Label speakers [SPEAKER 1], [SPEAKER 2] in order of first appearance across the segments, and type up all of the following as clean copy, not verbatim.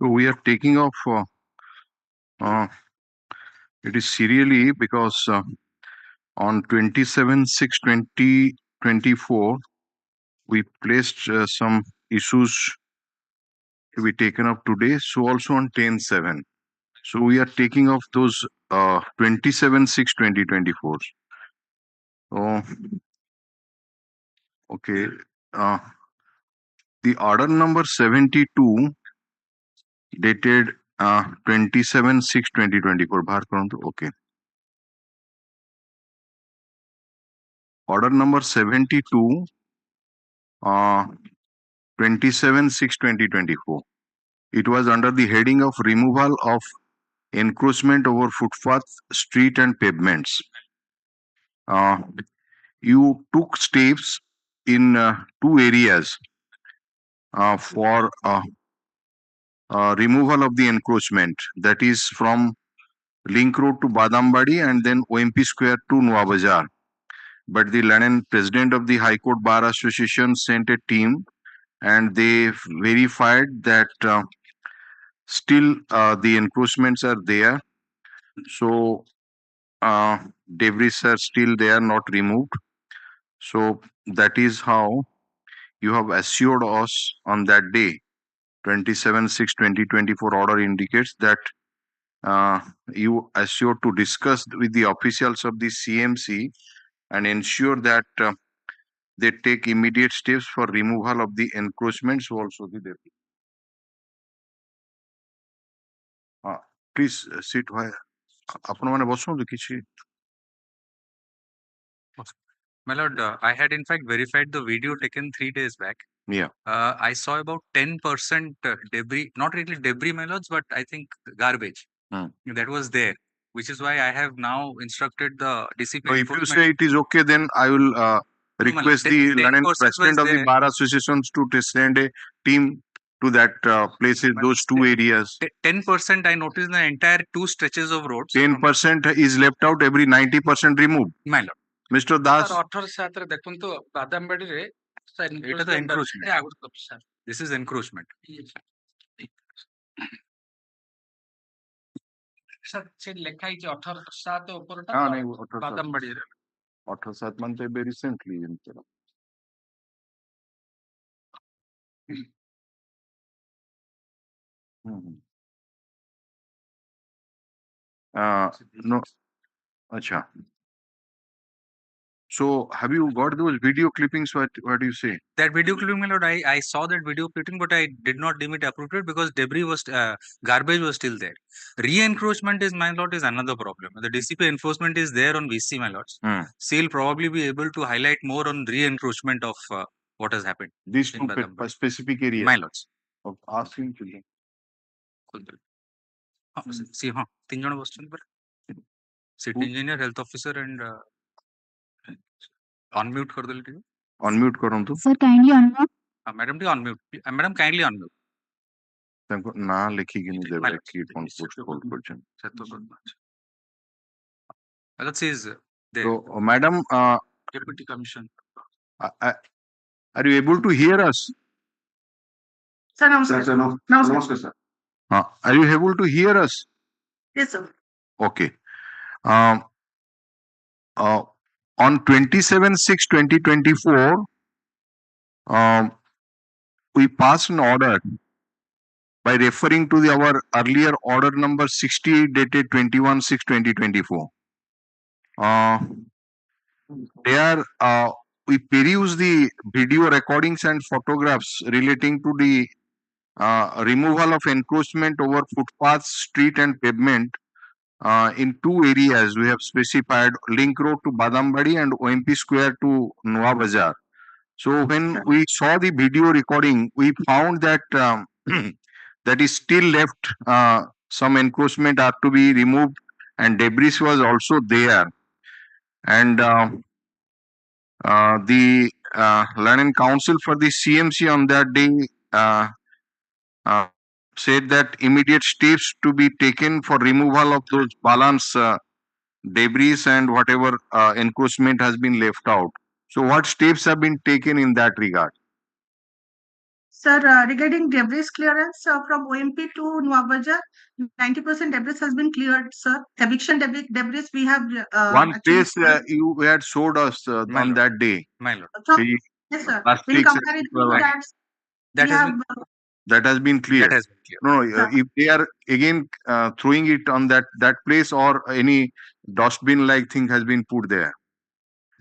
[SPEAKER 1] So we are taking off, it is serially because on 27/6/2024, we placed some issues to be taken up today. So also on 10/7. So we are taking off those 27/6/2024. So, okay. The order number 72 dated 27/6/2024. Bhar karantu. Okay. Order number 72, 27/6/2024. It was under the heading of removal of encroachment over footpath, street and pavements. You took steps in two areas for removal of the encroachment, that is from Link Road to Badambadi and then OMP Square to Nuwa Bazar. But the London president of the High Court Bar Association sent a team and they verified that still the encroachments are there. So debris are still there, not removed. So that is how you have assured us on that day. 27/6/2024 order indicates that you assured to discuss with the officials of the CMC and ensure that they take immediate steps for removal of the encroachments also the debris. Please sit where ଆପଣମାନେ ବସନ୍ତୁ କିଛି.
[SPEAKER 2] My lord, I had in fact verified the video taken 3 days back.
[SPEAKER 1] Yeah.
[SPEAKER 2] I saw about 10% debris, not really debris, my lords, but I think garbage that was there, which is why I have now instructed the DCP.
[SPEAKER 1] So if you say it is okay, then I will request the London president of the Bar Associations to send a team to that places, those two areas.
[SPEAKER 2] 10% I noticed the entire 2 stretches of roads.
[SPEAKER 1] 10% is left out, every 90% removed.
[SPEAKER 2] My lord.
[SPEAKER 1] Mr. Das.
[SPEAKER 2] This is encroachment.
[SPEAKER 1] Sir, ଲେଖା ହେଇଛି 18/7 ଉପରଟା ବାଦାମବାଡିରେ 18/7 ମାନେ ତ ଏବେ recently no, acha. So have you got those video clippings? What do you say?
[SPEAKER 2] That video clipping, my lord, I saw that video clipping, but I did not deem it appropriate because debris was garbage was still there. Re-encroachment is, my lord, is another problem. The DCP enforcement is there on VC, my lords. She'll probably be able to highlight more on re-encroachment of what has happened.
[SPEAKER 1] These two specific areas.
[SPEAKER 2] My lords.
[SPEAKER 1] Of asking children.
[SPEAKER 2] See, 3 jana bosଛନ୍ତି पर. City engineer, health officer and unmute कर दो लीजिए.
[SPEAKER 1] Unmute କରନ୍ତୁ.
[SPEAKER 3] Sir, kindly unmute.
[SPEAKER 2] Madam, unmute. Madam, kindly unmute.
[SPEAKER 1] ତାଙ୍କୁ ନା ଲେଖିକିନି ଦେବେ କି କଣ ପୋଷ୍ଟ କଲ୍ କରୁଛନ୍ତି.
[SPEAKER 2] Let's see is there.
[SPEAKER 1] So madam,
[SPEAKER 2] Deputy Commission.
[SPEAKER 1] are you able to hear us?
[SPEAKER 3] Sir, namaskar.
[SPEAKER 4] Sir, namaskar, sir.
[SPEAKER 1] Are you able to hear us?
[SPEAKER 3] Yes, sir.
[SPEAKER 1] Okay. On 27/6/2024, we passed an order by referring to our earlier order number 68 dated 21/6/2024. There we peruse the video recordings and photographs relating to the removal of encroachment over footpaths, street and pavement in two areas. We have specified Link Road to Badambadi and OMP Square to Nuwa Bazar. So when we saw the video recording, we found that that is still left. Some encroachment are to be removed and debris was also there. And the London Council for the CMC on that day said that immediate steps to be taken for removal of those balance debris and whatever encroachment has been left out. So what steps have been taken in that regard?
[SPEAKER 3] Sir, regarding debris clearance from OMP to Nuabaja, 90% debris has been cleared, sir. Eviction debris we have
[SPEAKER 1] One
[SPEAKER 3] actually
[SPEAKER 1] place you had showed us
[SPEAKER 2] My
[SPEAKER 1] on
[SPEAKER 2] lord.
[SPEAKER 1] that day.
[SPEAKER 2] My lord.
[SPEAKER 1] The
[SPEAKER 3] yes, sir. In
[SPEAKER 1] plastics,
[SPEAKER 3] comparison to
[SPEAKER 1] etc.
[SPEAKER 3] that,
[SPEAKER 2] That
[SPEAKER 3] we
[SPEAKER 2] has
[SPEAKER 3] have
[SPEAKER 2] been
[SPEAKER 1] that has been cleared.
[SPEAKER 2] that has been clear.
[SPEAKER 1] No,
[SPEAKER 3] sir.
[SPEAKER 1] if they are again throwing it on that place, or any dustbin like thing has been put there,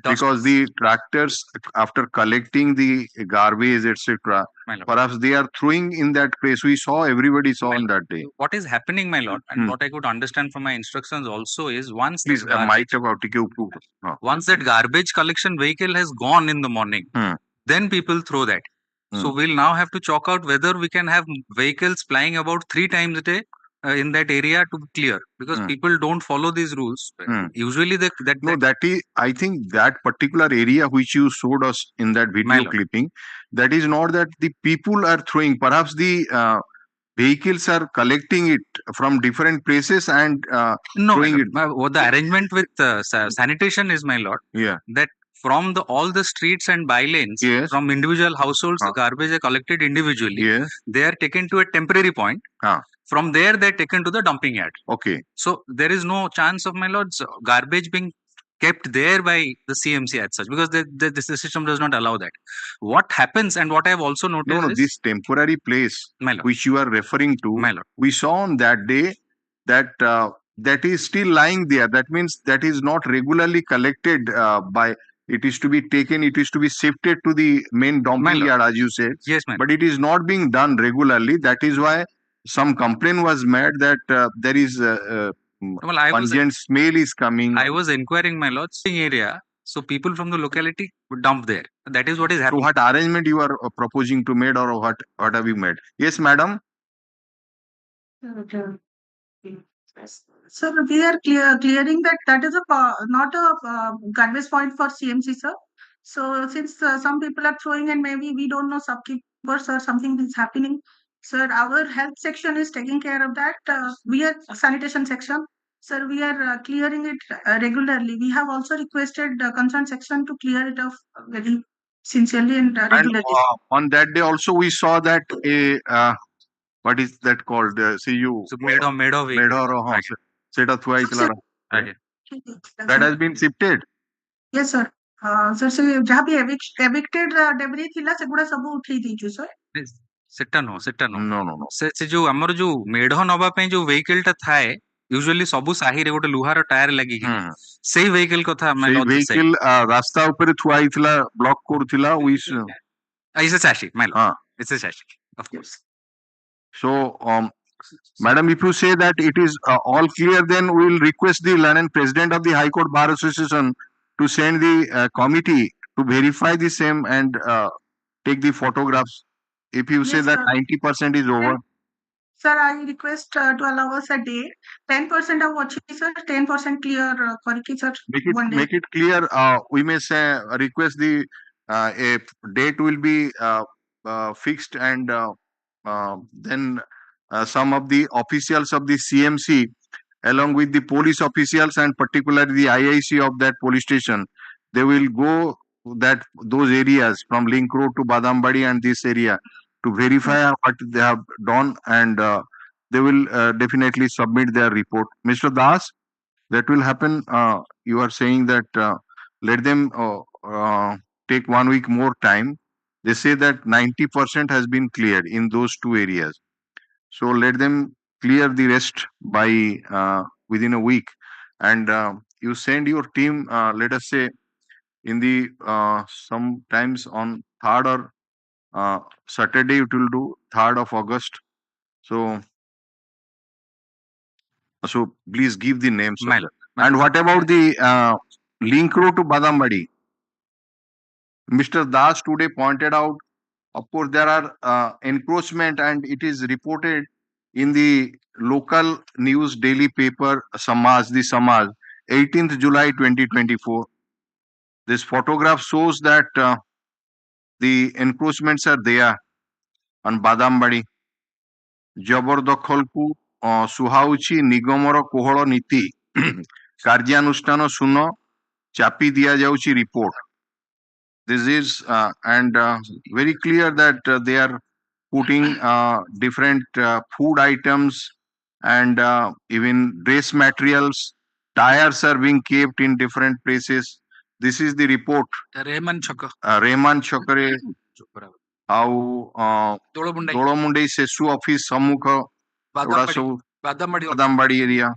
[SPEAKER 1] because the tractors, after collecting the garbage, etc.,
[SPEAKER 2] My lord.
[SPEAKER 1] perhaps they are throwing in that place. We saw, everybody saw
[SPEAKER 2] My
[SPEAKER 1] on that day.
[SPEAKER 2] What is happening, my lord, and
[SPEAKER 1] Hmm.
[SPEAKER 2] what I could understand from my instructions also is once
[SPEAKER 1] Please,
[SPEAKER 2] that
[SPEAKER 1] mic
[SPEAKER 2] garbage,
[SPEAKER 1] about it.
[SPEAKER 2] once that garbage collection vehicle has gone in the morning,
[SPEAKER 1] Hmm.
[SPEAKER 2] then people throw that. So
[SPEAKER 1] Hmm.
[SPEAKER 2] we'll now have to chalk out whether we can have vehicles plying about 3 times a day in that area to clear, because
[SPEAKER 1] Hmm.
[SPEAKER 2] people don't follow these rules.
[SPEAKER 1] Hmm.
[SPEAKER 2] Usually,
[SPEAKER 1] No, that is, I think that particular area which you showed us in that video
[SPEAKER 2] lord.
[SPEAKER 1] clipping, that is not that the people are throwing. Perhaps the vehicles are collecting it from different places and
[SPEAKER 2] No, my
[SPEAKER 1] throwing
[SPEAKER 2] lord.
[SPEAKER 1] it.
[SPEAKER 2] What the arrangement with sanitation is, my lord,
[SPEAKER 1] Yeah.
[SPEAKER 2] that from all the streets and bylanes,
[SPEAKER 1] Yes.
[SPEAKER 2] from individual households, the garbage are collected individually.
[SPEAKER 1] Yes.
[SPEAKER 2] They are taken to a temporary point. From there, they're taken to the dumping yard.
[SPEAKER 1] Okay.
[SPEAKER 2] So there is no chance of, my lords, garbage being kept there by the CMC as such, because the system does not allow that. What happens, and what I have also noticed is,
[SPEAKER 1] this temporary place
[SPEAKER 2] my lord,
[SPEAKER 1] which you are referring to,
[SPEAKER 2] my lord,
[SPEAKER 1] we saw on that day that that is still lying there. That means that is not regularly collected by. It is to be taken. It is to be shifted to the main dumping
[SPEAKER 2] lord.
[SPEAKER 1] yard, as you said.
[SPEAKER 2] Yes, my lord.
[SPEAKER 1] But it is not being done regularly. That is why some complaint was made that there is
[SPEAKER 2] Well, I was
[SPEAKER 1] pungent smell is coming.
[SPEAKER 2] inquiring, my lords, area. So people from the locality would dump there. That is what is
[SPEAKER 1] So
[SPEAKER 2] happening.
[SPEAKER 1] what arrangement you are proposing to made, or what have you made? Yes, madam.
[SPEAKER 3] Sir, we are clearing that is not a garbage point for CMC, sir. So since some people are throwing and maybe we don't know shopkeepers or something is happening, sir, our health section is taking care of that. We are sanitation section. Sir, we are clearing it regularly. We have also requested concerned section to clear it off very sincerely and
[SPEAKER 1] And
[SPEAKER 3] regularly.
[SPEAKER 1] on that day also we saw that a what is that called? See you
[SPEAKER 2] So made of
[SPEAKER 1] ସେଟା ଥୁଆ ହେଇଥିଲା
[SPEAKER 2] Okay.
[SPEAKER 1] that has been shifted.
[SPEAKER 3] Yes, sir. Sir, ସେ ଯାହା ବି evicted debris ଥିଲା ସେଗୁଡା ସବୁ ଉଠେଇ ଦେଇଛୁ, sir.
[SPEAKER 2] ସେଟା ନୁହଁ
[SPEAKER 1] No.
[SPEAKER 2] ସେ ଯୋଉ ଆମର ଯୋଉ ମେଢ ନବା ପାଇଁ ଯୋଉ ଭେହିକଲ ଟା ଥାଏ, ୟୁଜୁଆଲି ସବୁ ସାହିରେ ଗୋଟେ ଲୁହାର ଟାୟାର ଲାଗିକି, ସେଇ ଭେହିକଲ କଥା ଆମେ
[SPEAKER 1] ସେଇ vehicle ରାସ୍ତା ଉପରେ ଥୁଆ ହେଇଥିଲା, ବ୍ଲକ କରୁଥିଲା
[SPEAKER 2] It's a chassis, my lord. It's a chassis, of course.
[SPEAKER 1] So madam, if you say that it is all clear, then we will request the Learned President of the High Court Bar Association to send the committee to verify the same and take the photographs. If you say
[SPEAKER 3] Yes,
[SPEAKER 1] that
[SPEAKER 3] sir.
[SPEAKER 1] 90% is over.
[SPEAKER 3] Sir, I request to allow us a day. 10% of what sir, 10% clear କରିକି sir.
[SPEAKER 1] Make it clear. We may say request the a date will be fixed, and then some of the officials of the CMC, along with the police officials and particularly the IIC of that police station, they will go those areas from Link Road to Badambadi and this area to verify what they have done, and they will definitely submit their report. Mr. Das, that will happen. You are saying that let them take 1 week more time. They say that 90% has been cleared in those two areas. So let them clear the rest by within a week. And you send your team, let us say, in the sometimes on 3rd or Saturday, it will do 3rd of August. So please give the names. And what about the link road to Badambadi? Mr. Das today pointed out, of course, there are encroachment, and it is reported in the local news daily paper the Samaj, 18th July 2024. This photograph shows that the encroachments are there on Badambadi. ଜବରଦଖଲକୁ ସୁହାଉଛି ନିଗମର କୋହଳ ନୀତି କାର୍ଯ୍ୟାନୁଷ୍ଠାନ ଶୂନ ଚାପି ଦିଆଯାଉଛି report. This is and very clear that they are putting different food items and even dress materials. Tires are being kept in different places. This is the report. Rehman Chokre, how Dolomundai Sesu office Samukha, Badambadi area.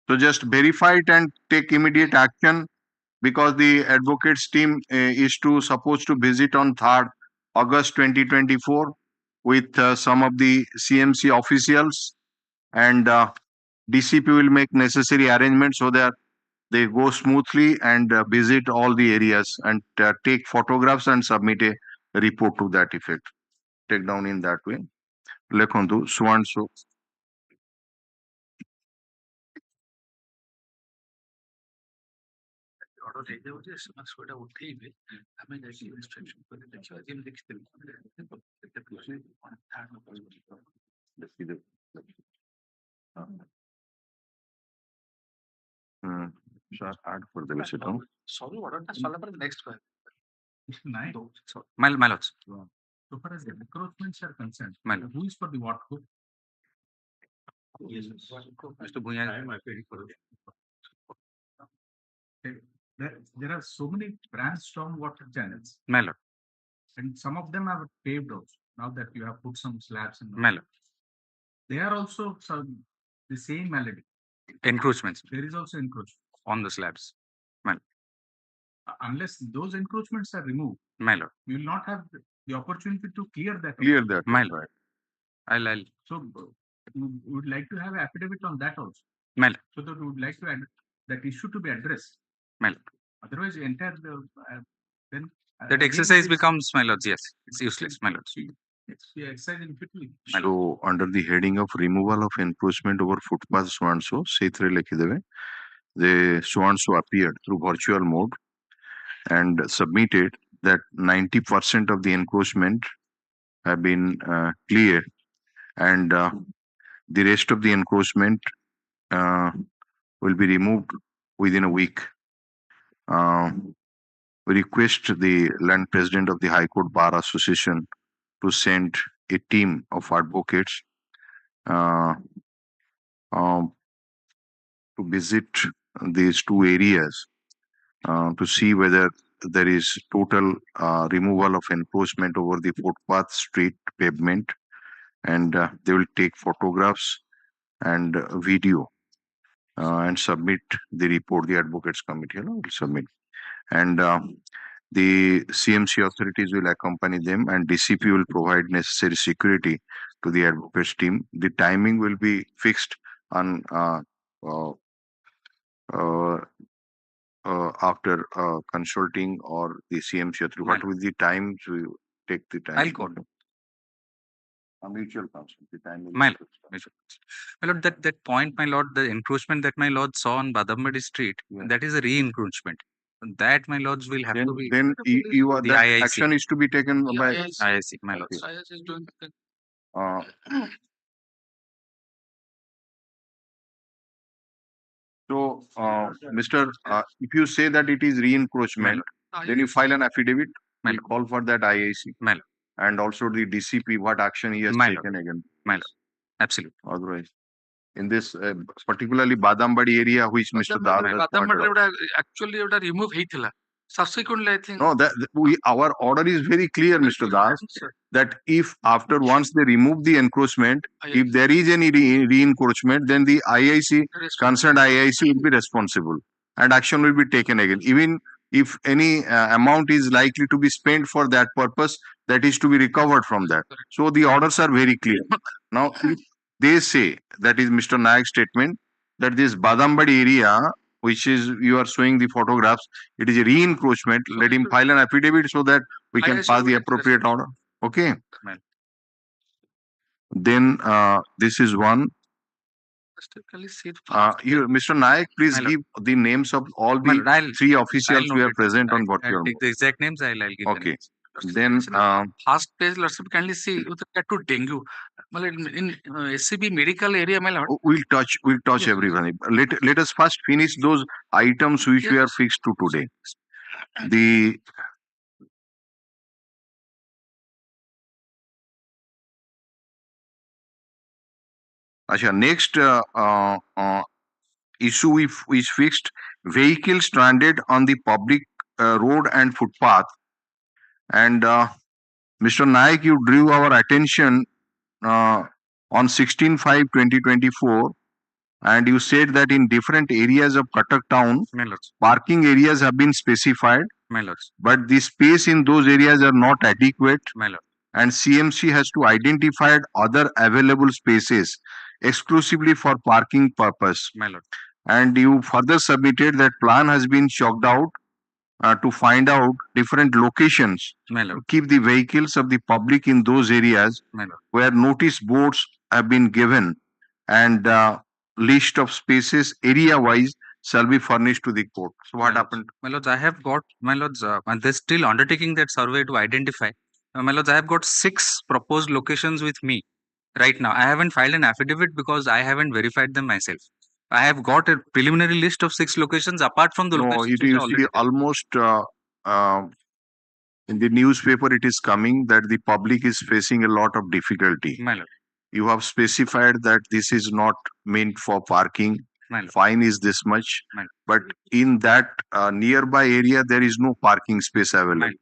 [SPEAKER 1] So just verify it and take immediate action, because the advocates team is supposed to visit on 3rd August 2024 with some of the CMC officials, and DCP will make necessary arrangements so that they go smoothly and visit all the areas and take photographs and submit a report to that effect. Take down in that way. Lekhantu, so. Sir, add for the visit.
[SPEAKER 2] My lords. So far as encroachments are concerned, who is for the what group? Yes, Mr. Bhuyan is my very for there are so many branch storm water channels. My lord. And some of them have paved also. Now that you have put some slabs in. My lord. They are also the same malady. Encroachments. There is also encroachment on the slabs. My lord. Unless those encroachments are removed, my lord, you will not have the opportunity to clear that.
[SPEAKER 1] Clear that.
[SPEAKER 2] My lord. I'll. So we would like to have an affidavit on that also. My lord. So that we would like to add that issue to be addressed. My lord. Otherwise, entire then that exercise becomes, my lords. Yes, it's useless, my lords. It's exercise in between.
[SPEAKER 1] So under the heading of removal of encroachment over footpath, so and so, the so and so appeared through virtual mode and submitted that 90% of the encroachment have been cleared, and the rest of the encroachment will be removed within a week. We request the land president of the High Court Bar Association to send a team of advocates to visit these two areas to see whether there is total removal of encroachment over the footpath, street, pavement, and they will take photographs and video and submit the report. The advocates committee will submit, and the CMC authorities will accompany them, and DCP will provide necessary security to the advocates team. The timing will be fixed on after consulting or the CMC authority. What will the time to take the time?
[SPEAKER 2] I'll call.
[SPEAKER 1] A mutual consent. The time will
[SPEAKER 2] my lord, that point, my lord, the encroachment that my lord saw on Badambadi Street, that is a re-encroachment. That, my lords, will have to be.
[SPEAKER 1] Then you are,
[SPEAKER 2] the
[SPEAKER 1] that
[SPEAKER 2] IIC.
[SPEAKER 1] action is to be taken by
[SPEAKER 2] IIC, my lords.
[SPEAKER 1] IIC
[SPEAKER 2] is doing.
[SPEAKER 1] So, Mr. If you say that it is re-encroachment, then you file an affidavit. We'll call for that IIC. And also the DCP, what action he has taken against.
[SPEAKER 2] Absolutely.
[SPEAKER 1] Otherwise, in this particularly Badambadi area, which Mr. Dar has pointed out.
[SPEAKER 2] Actually, remove heithila. Subsequently, I think.
[SPEAKER 1] No, that our order is very clear, Mr. Das, that if after once they remove the encroachment, if there is any re-encroachment, then the IIC, concerned IIC will be responsible and action will be taken again. Even if any amount is likely to be spent for that purpose, that is to be recovered from that. So the orders are very clear. Now, if they say, that is Mr. Nayak's statement, that this Badambadi area, which is, you are showing the photographs, it is a re-encroachment. Let him file an affidavit so that we can pass the appropriate order. Okay. Then this is one. Mr. Nayak, please give the names of all the three officials who are present on virtual.
[SPEAKER 2] I'll take the exact names. I'll give.
[SPEAKER 1] Okay. Then
[SPEAKER 2] first page, let's kindly see with regard to dengue. In SCB medical area, my lord.
[SPEAKER 1] We'll touch everyone. Let us first finish those items which we are fixed to today. The Asha, next issue is fixed vehicles stranded on the public road and footpath. And Mr. Naik, you drew our attention on 16/5/2024, and you said that in different areas of Cuttack town,
[SPEAKER 2] My lords,
[SPEAKER 1] parking areas have been specified,
[SPEAKER 2] my lords,
[SPEAKER 1] but the space in those areas are not adequate,
[SPEAKER 2] my lord,
[SPEAKER 1] and CMC has to identify other available spaces exclusively for parking purpose.
[SPEAKER 2] my lord,
[SPEAKER 1] And you further submitted that plan has been chalked out to find out different locations
[SPEAKER 2] my
[SPEAKER 1] to
[SPEAKER 2] lord,
[SPEAKER 1] keep the vehicles of the public in those areas
[SPEAKER 2] my lord.
[SPEAKER 1] where notice boards have been given, and list of spaces area wise shall be furnished to the court. So what happened?
[SPEAKER 2] My lords, I have got, my lords, and they're still undertaking that survey to identify. My lords, I have got 6 proposed locations with me right now. I haven't filed an affidavit because I haven't verified them myself. I have got a preliminary list of 6 locations apart from the
[SPEAKER 1] No,
[SPEAKER 2] locations
[SPEAKER 1] it
[SPEAKER 2] which
[SPEAKER 1] you
[SPEAKER 2] are
[SPEAKER 1] see
[SPEAKER 2] already there.
[SPEAKER 1] almost in the newspaper it is coming that the public is facing a lot of difficulty.
[SPEAKER 2] My lord,
[SPEAKER 1] You have specified that this is not meant for parking.
[SPEAKER 2] my lord,
[SPEAKER 1] Fine is this much,
[SPEAKER 2] my lord,
[SPEAKER 1] but in that nearby area there is no parking space
[SPEAKER 2] my
[SPEAKER 1] available.
[SPEAKER 2] lord.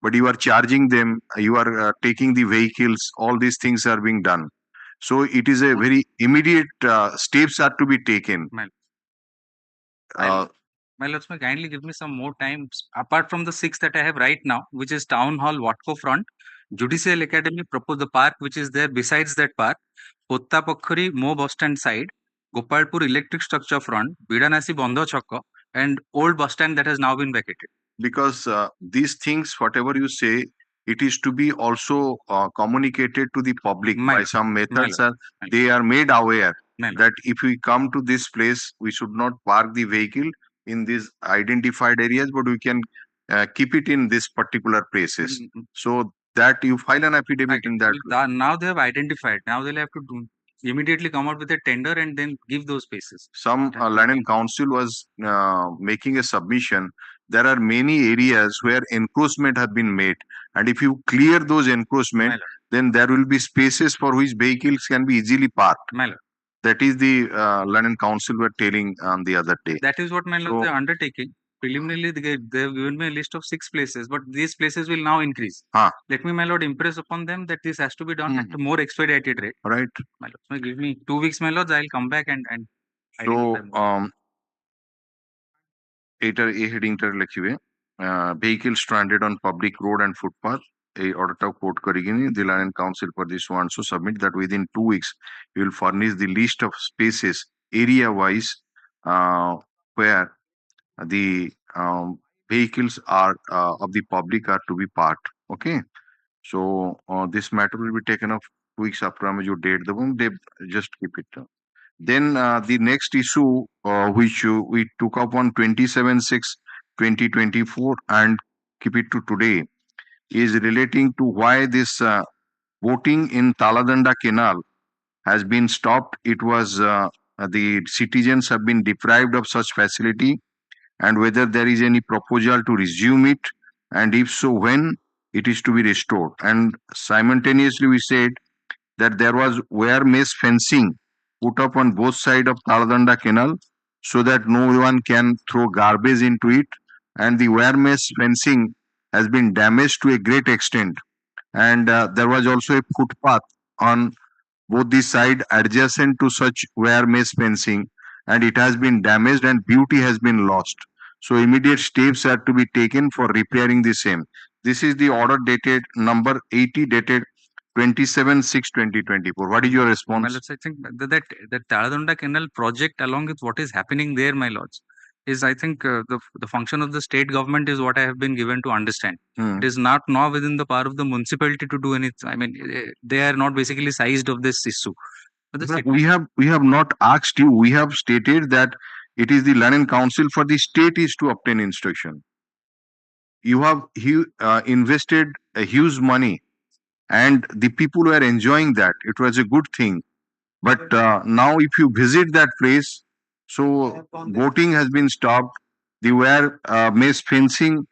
[SPEAKER 1] But you are charging them, you are taking the vehicles, all these things are being done. So it is a very immediate steps are to be taken.
[SPEAKER 2] My lord.
[SPEAKER 1] Uh,
[SPEAKER 2] My lords, may kindly give me some more time apart from the 6 that I have right now, which is Town Hall, Watco front, Judicial Academy, propose the park which is there besides that park, Potta Pokhari, Mo bus stand side, Gopalpur electric structure front, Bidanasi Bondho Chokko, and old bus stand that has now been vacated.
[SPEAKER 1] because these things, whatever you say, it is to be also communicated to the public
[SPEAKER 2] My
[SPEAKER 1] by
[SPEAKER 2] lord,
[SPEAKER 1] some
[SPEAKER 2] my
[SPEAKER 1] methods.
[SPEAKER 2] lord, my lord,
[SPEAKER 1] They are made aware
[SPEAKER 2] my lord.
[SPEAKER 1] that if we come to this place, we should not park the vehicle in these identified areas, but we can keep it in this particular places.
[SPEAKER 2] Mm, mm,
[SPEAKER 1] So that you file an
[SPEAKER 2] I
[SPEAKER 1] affidavit
[SPEAKER 2] get
[SPEAKER 1] in
[SPEAKER 2] it.
[SPEAKER 1] that way.
[SPEAKER 2] Now they have identified. Now they'll have to immediately come out with a tender and then give those spaces.
[SPEAKER 1] Some
[SPEAKER 2] That
[SPEAKER 1] land
[SPEAKER 2] can-
[SPEAKER 1] and council was making a submission. There are many areas where encroachment have been made, and if you clear those encroachment,
[SPEAKER 2] My lord,
[SPEAKER 1] then there will be spaces for which vehicles can be easily parked.
[SPEAKER 2] my lord.
[SPEAKER 1] That is the land and council were telling on the other day.
[SPEAKER 2] That is what my lord
[SPEAKER 1] So,
[SPEAKER 2] they're undertaking. Preliminarily, they have given me a list of 6 places, but these places will now increase.
[SPEAKER 1] huh,
[SPEAKER 2] Let me, my lord, impress upon them that this has to be done at
[SPEAKER 1] hmm,
[SPEAKER 2] a more expedited rate.
[SPEAKER 1] right.
[SPEAKER 2] My lord, so give me 2 weeks, my lords. I'll come back and identify
[SPEAKER 1] So,
[SPEAKER 2] more.
[SPEAKER 1] এটা এই হেডিংটা লিখিবে vehicle stranded on public road and footpath এই অর্ডারটাও coat করিকিনি the land and council for this one so submit that within 2 weeks you will furnish the list of spaces area wise where the vehicles are of the public are to be parked. Okay, so this matter will be taken up 2 weeks after আমি যে date দেবো they just keep it. Then the next issue which we took up on 27/6/2024 and keep it to today is relating to why this boating in Taladanda Canal has been stopped. It was the citizens have been deprived of such facility, and whether there is any proposal to resume it, and if so, when it is to be restored. And simultaneously, we said that there was wire mesh fencing put up on both sides of Taladanda Canal so that no one can throw garbage into it. And the wire mesh fencing has been damaged to a great extent. And there was also a footpath on both the side adjacent to such wire mesh fencing, and it has been damaged and beauty has been lost. So immediate steps are to be taken for repairing the same. This is the order dated number 80 dated 27/6/2024. What is your
[SPEAKER 2] My
[SPEAKER 1] response?
[SPEAKER 2] lords, I think that Taladanda Canal project, along with what is happening there, my lords, is I think the function of the state government is what I have been given to understand.
[SPEAKER 1] Hmm.
[SPEAKER 2] It is not now within the power of the municipality to do anything. I mean, they are not basically sized of this issue. But the
[SPEAKER 1] No,
[SPEAKER 2] state,
[SPEAKER 1] we have not asked you. We have stated that it is the land and council for the state is to obtain instruction. You have invested a huge money, and the people were enjoying that. It was a good thing. But now, if you visit that place, so boating has been stopped. The wire mesh fencing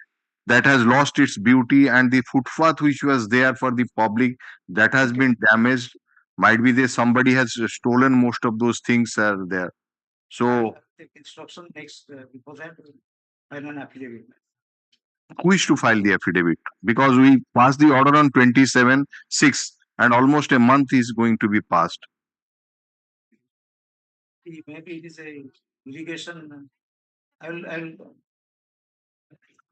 [SPEAKER 1] that has lost its beauty, and the footpath which was there for the public that has
[SPEAKER 2] okay,
[SPEAKER 1] been damaged. Might be there somebody has stolen most of those things are there. So
[SPEAKER 4] The instruction next before that, file an affidavit.
[SPEAKER 1] who is to file the affidavit? Because we passed the order on 27/6 and almost a month is going to be passed.
[SPEAKER 4] Maybe it is a litigation. I'll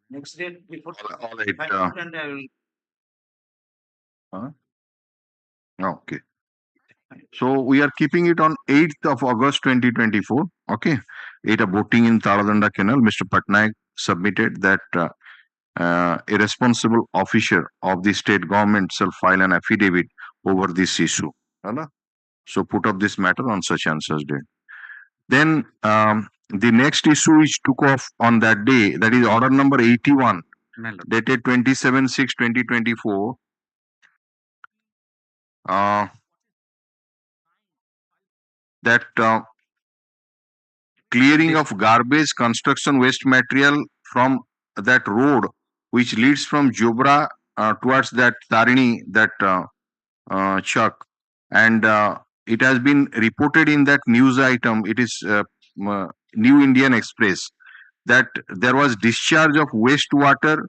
[SPEAKER 4] next date before.
[SPEAKER 1] All right.
[SPEAKER 4] Find out and I will.
[SPEAKER 1] Okay. So we are keeping it on 8th of August 2024. Okay. 8 a voting in Taladanda Canal. Mr. Patnaik submitted that a responsible officer of the state government shall file an affidavit over this issue. Hala? So put up this matter on such and such day. Then the next issue which took off on that day, that is order number 81, dated 27/6/2024. That clearing of garbage, construction waste material from that road which leads from Jobra towards that Tarini, that Chuck. And it has been reported in that news item, it is New Indian Express, that there was discharge of wastewater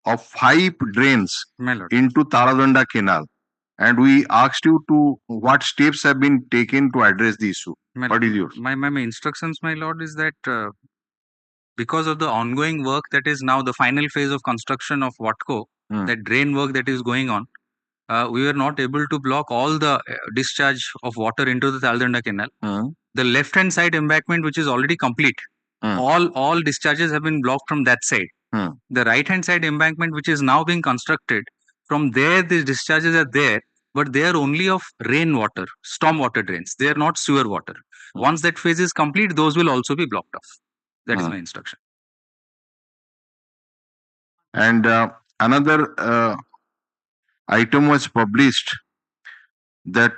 [SPEAKER 1] of 5 drains into Taladanda Canal. And we asked you to what steps have been taken to address the issue. What is yours?
[SPEAKER 2] My instructions, my lord, is that because of the ongoing work that is now the final phase of construction of Watco, that drain work that is going on, we were not able to block all the discharge of water into the Taladanda Canal. The left-hand side embankment, which is already complete, all discharges have been blocked from that side. The right-hand side embankment, which is now being constructed, from there the discharges are there, but they are only of rainwater, storm water drains. They are not sewer water. Once that phase is complete, those will also be blocked off. That is my instruction.
[SPEAKER 1] And another item was published that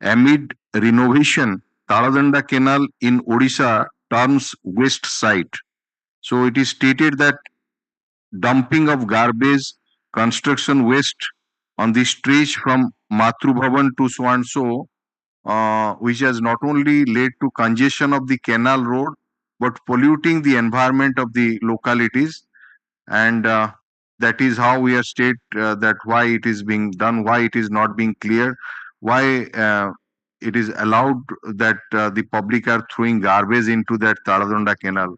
[SPEAKER 1] amid renovation, Taladanda Canal in Odisha turns waste site. So it is stated that dumping of garbage, construction waste on the stretch from Matru Bhavan to so and so, which has not only led to congestion of the canal road, but polluting the environment of the localities. And that is how we are state that why it is being done, why it is not being clear, why it is allowed that the public are throwing garbage into that Taladanda Canal.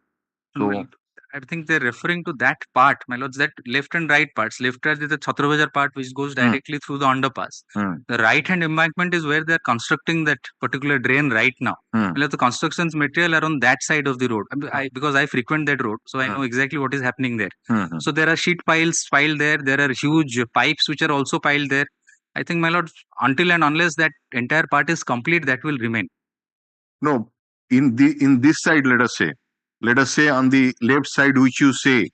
[SPEAKER 1] So
[SPEAKER 2] I think they're referring to that part, my lords, that left and right parts. Left is the Chhatra Bazar part, which goes directly through the underpass. The right hand embankment is where they're constructing that particular drain right now. The constructions material are on that side of the road. Because I frequent that road, so I know exactly what is happening there. So there are sheet piles piled there. There are huge pipes which are also piled there. I think, my lord, until and unless that entire part is complete, that will remain.
[SPEAKER 1] No, in this side, let us say on the left side, which you say,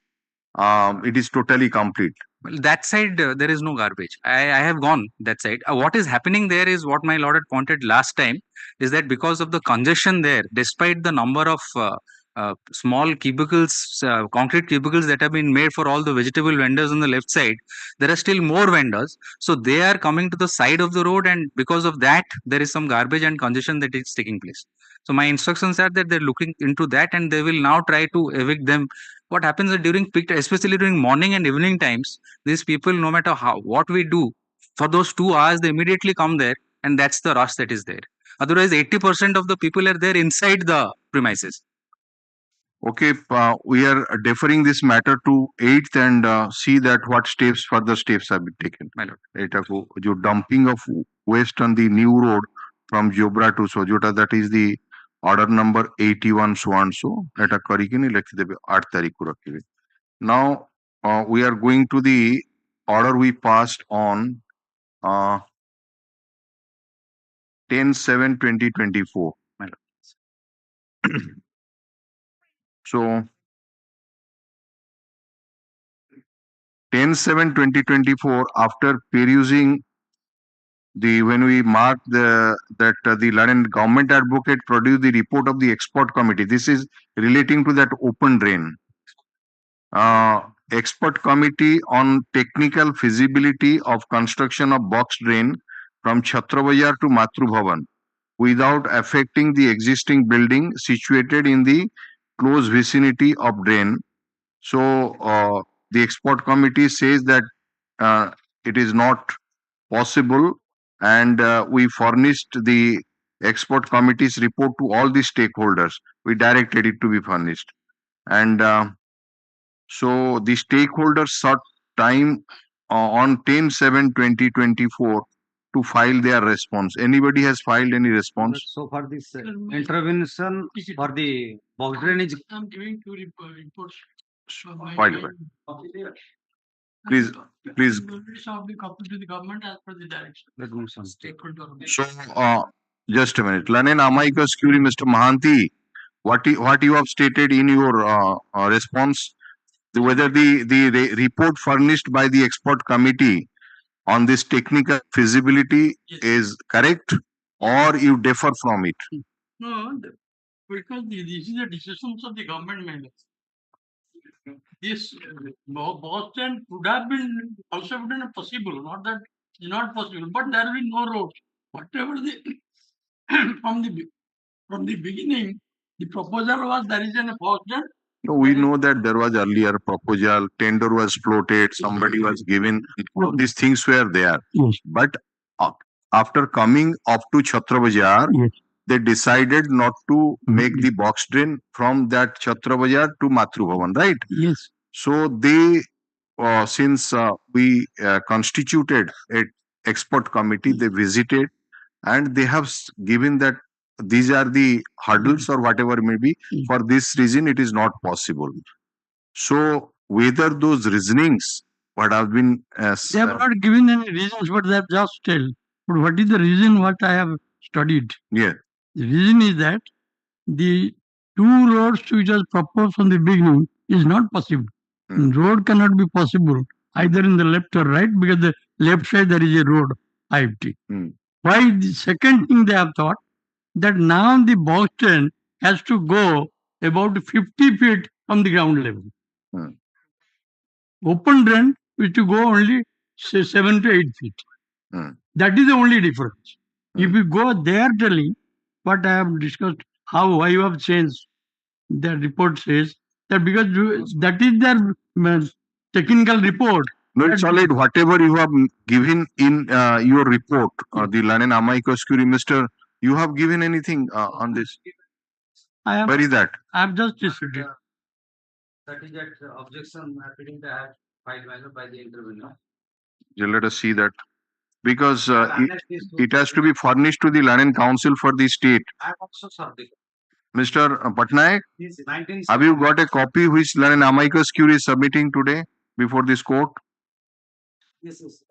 [SPEAKER 1] it is totally complete.
[SPEAKER 2] Well, that side, there is no garbage. I have gone that side. What is happening there is what my lord had pointed last time, is that because of the congestion there, despite the number of small cubicles, concrete cubicles that have been made for all the vegetable vendors on the left side, there are still more vendors. So they are coming to the side of the road, and because of that, there is some garbage and congestion that is taking place. So my instructions are that they're looking into that, and they will now try to evict them. What happens is during peak, especially during morning and evening times, these people, no matter what we do, for those 2 hours, they immediately come there, and that's the rush that is there. Otherwise, 80% of the people are there inside the premises.
[SPEAKER 1] Okay, we are deferring this matter to 8th and see that what further steps have been taken.
[SPEAKER 2] My lord.
[SPEAKER 1] जो dumping of waste on the new road from Jobra to Sojota, that is the order number 81 so and so. Eta karikini lekhidebe 8 tarikh ko rakhibe. Now we are going to the order we passed on 10/7/2024.
[SPEAKER 2] My lord.
[SPEAKER 1] So 10/7/2024, after perusing when we marked the London government advocate produced the report of the expert committee. This is relating to that open drain. Expert committee on technical feasibility of construction of box drain from Chhatra Bazar to Matru Bhavan without affecting the existing building situated in the close vicinity of drain. So the expert committee says that uh, it is not possible, and we furnished the expert committee's report to all the stakeholders. We directed it to be furnished, and so the stakeholders sought time on 10/7/2024 to file their response. Anybody has filed any response?
[SPEAKER 5] So for this intervention for the box drainage.
[SPEAKER 4] I'm giving two reports.
[SPEAKER 1] File. Please, please.
[SPEAKER 4] Shall be copied to the government as per the direction. Stakeholder.
[SPEAKER 1] So, just a minute. Lanen amicus curiae, Mr. Mahanti, what you have stated in your response, whether the report furnished by the expert committee on this technical feasibility is correct, or you differ from it?
[SPEAKER 4] No, because this is the decisions of the government members. This Boston would have been also been possible, not that it's not possible, but there will be no road. Whatever the from the beginning, the proposal was there is an Boston.
[SPEAKER 1] No, we know that there was earlier proposal, tender was floated, somebody was given, these things were there.
[SPEAKER 4] Yes.
[SPEAKER 1] But after coming up to Chhatra Bazar,
[SPEAKER 4] Yes.
[SPEAKER 1] they decided not to make the box drain from that Chhatra Bazar to Matru Bhavan, right?
[SPEAKER 4] Yes.
[SPEAKER 1] So they, since we constituted a expert committee, they visited and they have given that these are the hurdles or whatever may be. For this reason, it is not possible. So whether those reasonings, what have been
[SPEAKER 4] They have not given any reasons, but they have just tell. But what is the reason what I have studied?
[SPEAKER 1] yeah.
[SPEAKER 4] The reason is that the two roads which was proposed from the beginning is not possible. Road cannot be possible either in the left or right because the left side there is a road IFT. Why the second thing they have thought that now the box train has to go about 50 feet from the ground level. Open drain is to go only say 7 to 8 feet. That is the only difference. If you go there telling what I have discussed, how I have changed, the report says that because that is their technical report.
[SPEAKER 1] No, it's solid. Whatever you have given in your report, the Lanen amicus curiae, Mr. You have given anything on this? Where is that?
[SPEAKER 4] I have just distributed.
[SPEAKER 5] That is that objection appearing to have filed by the intervener.
[SPEAKER 1] Let us see that. Because it has to be furnished to the Lanen Council for the state.
[SPEAKER 5] I have also served it.
[SPEAKER 1] Mr. Patnaik,
[SPEAKER 5] This 19.
[SPEAKER 1] have you got a copy which Lanen amicus curiae is submitting today before this court?
[SPEAKER 5] Yes, yes.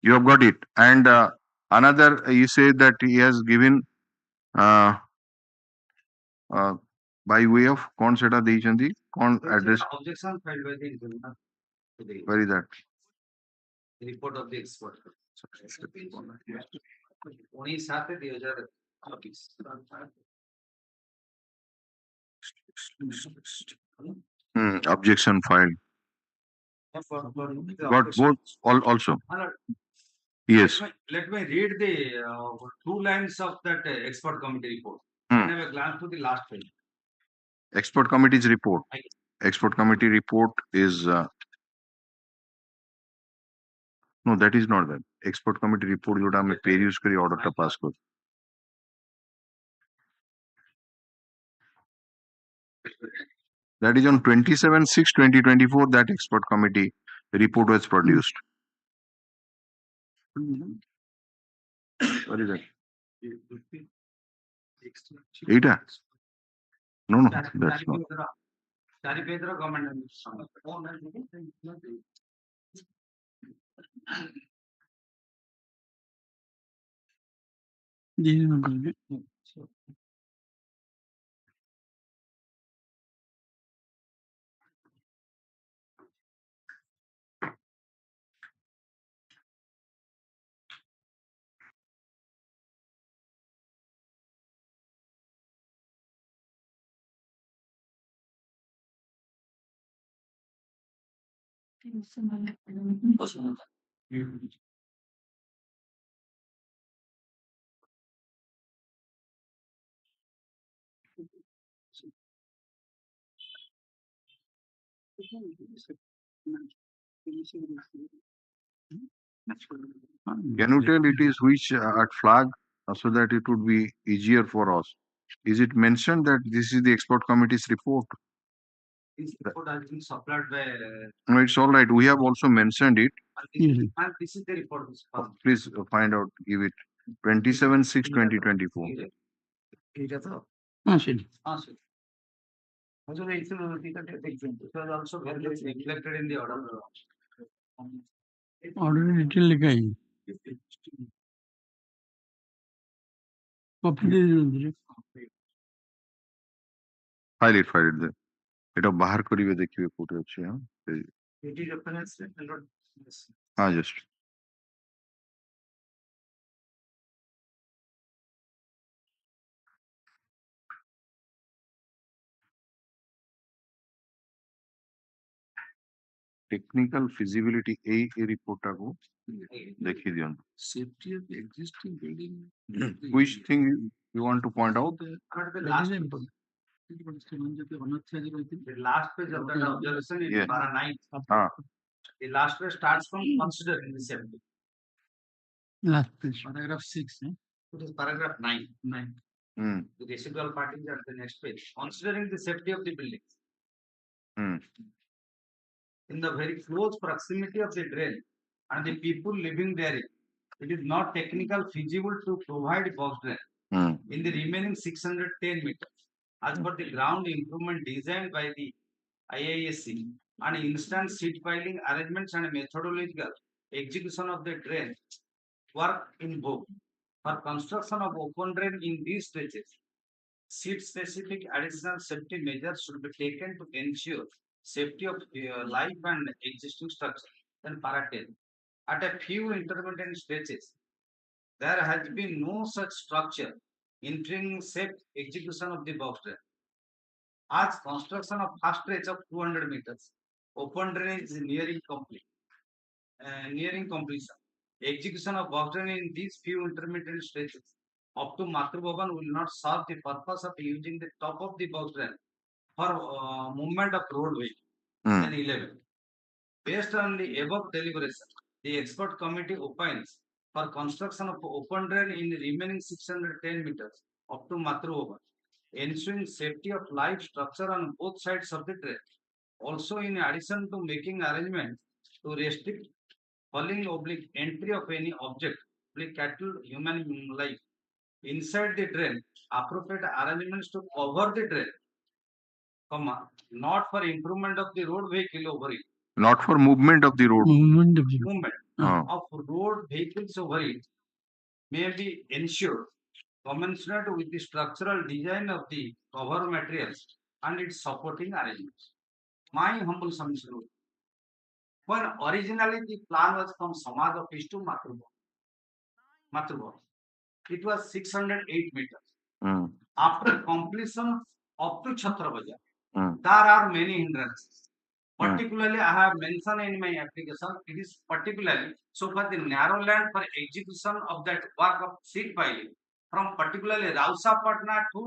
[SPEAKER 1] You have got it. And another, you say that he has given by way of कौन सेटा देइचंदी कौन address
[SPEAKER 5] Objection filed by the intervener today.
[SPEAKER 1] where is that?
[SPEAKER 5] The report of the expert. उन्हीं साथ 2024.
[SPEAKER 1] Objection filed. Got both also. Yes.
[SPEAKER 5] Let me read the 2 lines of that expert committee report. And have a glance to the last page.
[SPEAKER 1] Expert committee's report. Expert committee report is no, that is not that. Expert committee report जोटा हमें page use करी order टा pass कर. That is on 27/6/2024 that expert committee report was produced. What is that? Eta? No, no, that's not.
[SPEAKER 4] This is not good.
[SPEAKER 1] Can you tell it is which at flag so that it would be easier for us? Is it mentioned that this is the expert committee's report?
[SPEAKER 5] This report has been supplied by.
[SPEAKER 1] No, it's all right. We have also mentioned it.
[SPEAKER 5] And this is the report.
[SPEAKER 1] Please find out, give it 27/6/2024.
[SPEAKER 5] It was also very much reflected in the order.
[SPEAKER 4] Order detail लिखा है copy दे दीजिए
[SPEAKER 1] File it there. এটা বাহার করিবে দেখিবে কোটে আছে
[SPEAKER 5] It is reference
[SPEAKER 1] হ্যাঁ just technical feasibility এই রিপোর্টটাକୁ দেখি দিଅନ୍ତୁ
[SPEAKER 5] safety of the existing building.
[SPEAKER 1] which thing you want to point out?
[SPEAKER 5] The last page of that observation is
[SPEAKER 1] Yeah.
[SPEAKER 5] para 9.
[SPEAKER 1] Ah.
[SPEAKER 5] The last page starts from considering the safety.
[SPEAKER 4] Last page
[SPEAKER 5] Paragraph 6. It is paragraph 9. 9. The residual part is at the next page. Considering the safety of the buildings. In the very close proximity of the drain and the people living therein, it is not technical feasible to provide box drain in the remaining 610 meters as per the ground improvement designed by the IISC and instant seat piling arrangements and methodological execution of the drain work in both. For construction of open drain in these stretches, seat specific additional safety measures should be taken to ensure safety of life and existing structure. Then para 10. At a few intermittent stretches, there has been no such structure ensuring safe execution of the box drain. As construction of first stretch of 200 meters, open drain is nearing completion. Execution of box drain in these few intermittent stretches up to Matru Bhavan will not serve the purpose of using the top of the box drain for movement of roadway. Then 11. Based on the above deliberation, the expert committee opines for construction of open drain in the remaining 610 meters up to Matru Bhavan, ensuring safety of life structure on both sides of the drain. Also, in addition to making arrangements to restrict falling oblique entry of any object, oblique cattle, human life inside the drain, appropriate arrangements to cover the drain, not for improvement of the road vehicle over it.
[SPEAKER 1] Not for movement of the road.
[SPEAKER 5] Movement of road vehicles over it may be ensured commensurate with the structural design of the cover materials and its supporting arrangements. My humble submission. When originally the plan was from Samaj office to Matruba, it was 608 meters. After completion up to Chhatra Bazar, there are many hindrances. Particularly, I have mentioned in my application, it is particularly so for the narrow land for execution of that work of seat piling from particularly Rausapatna to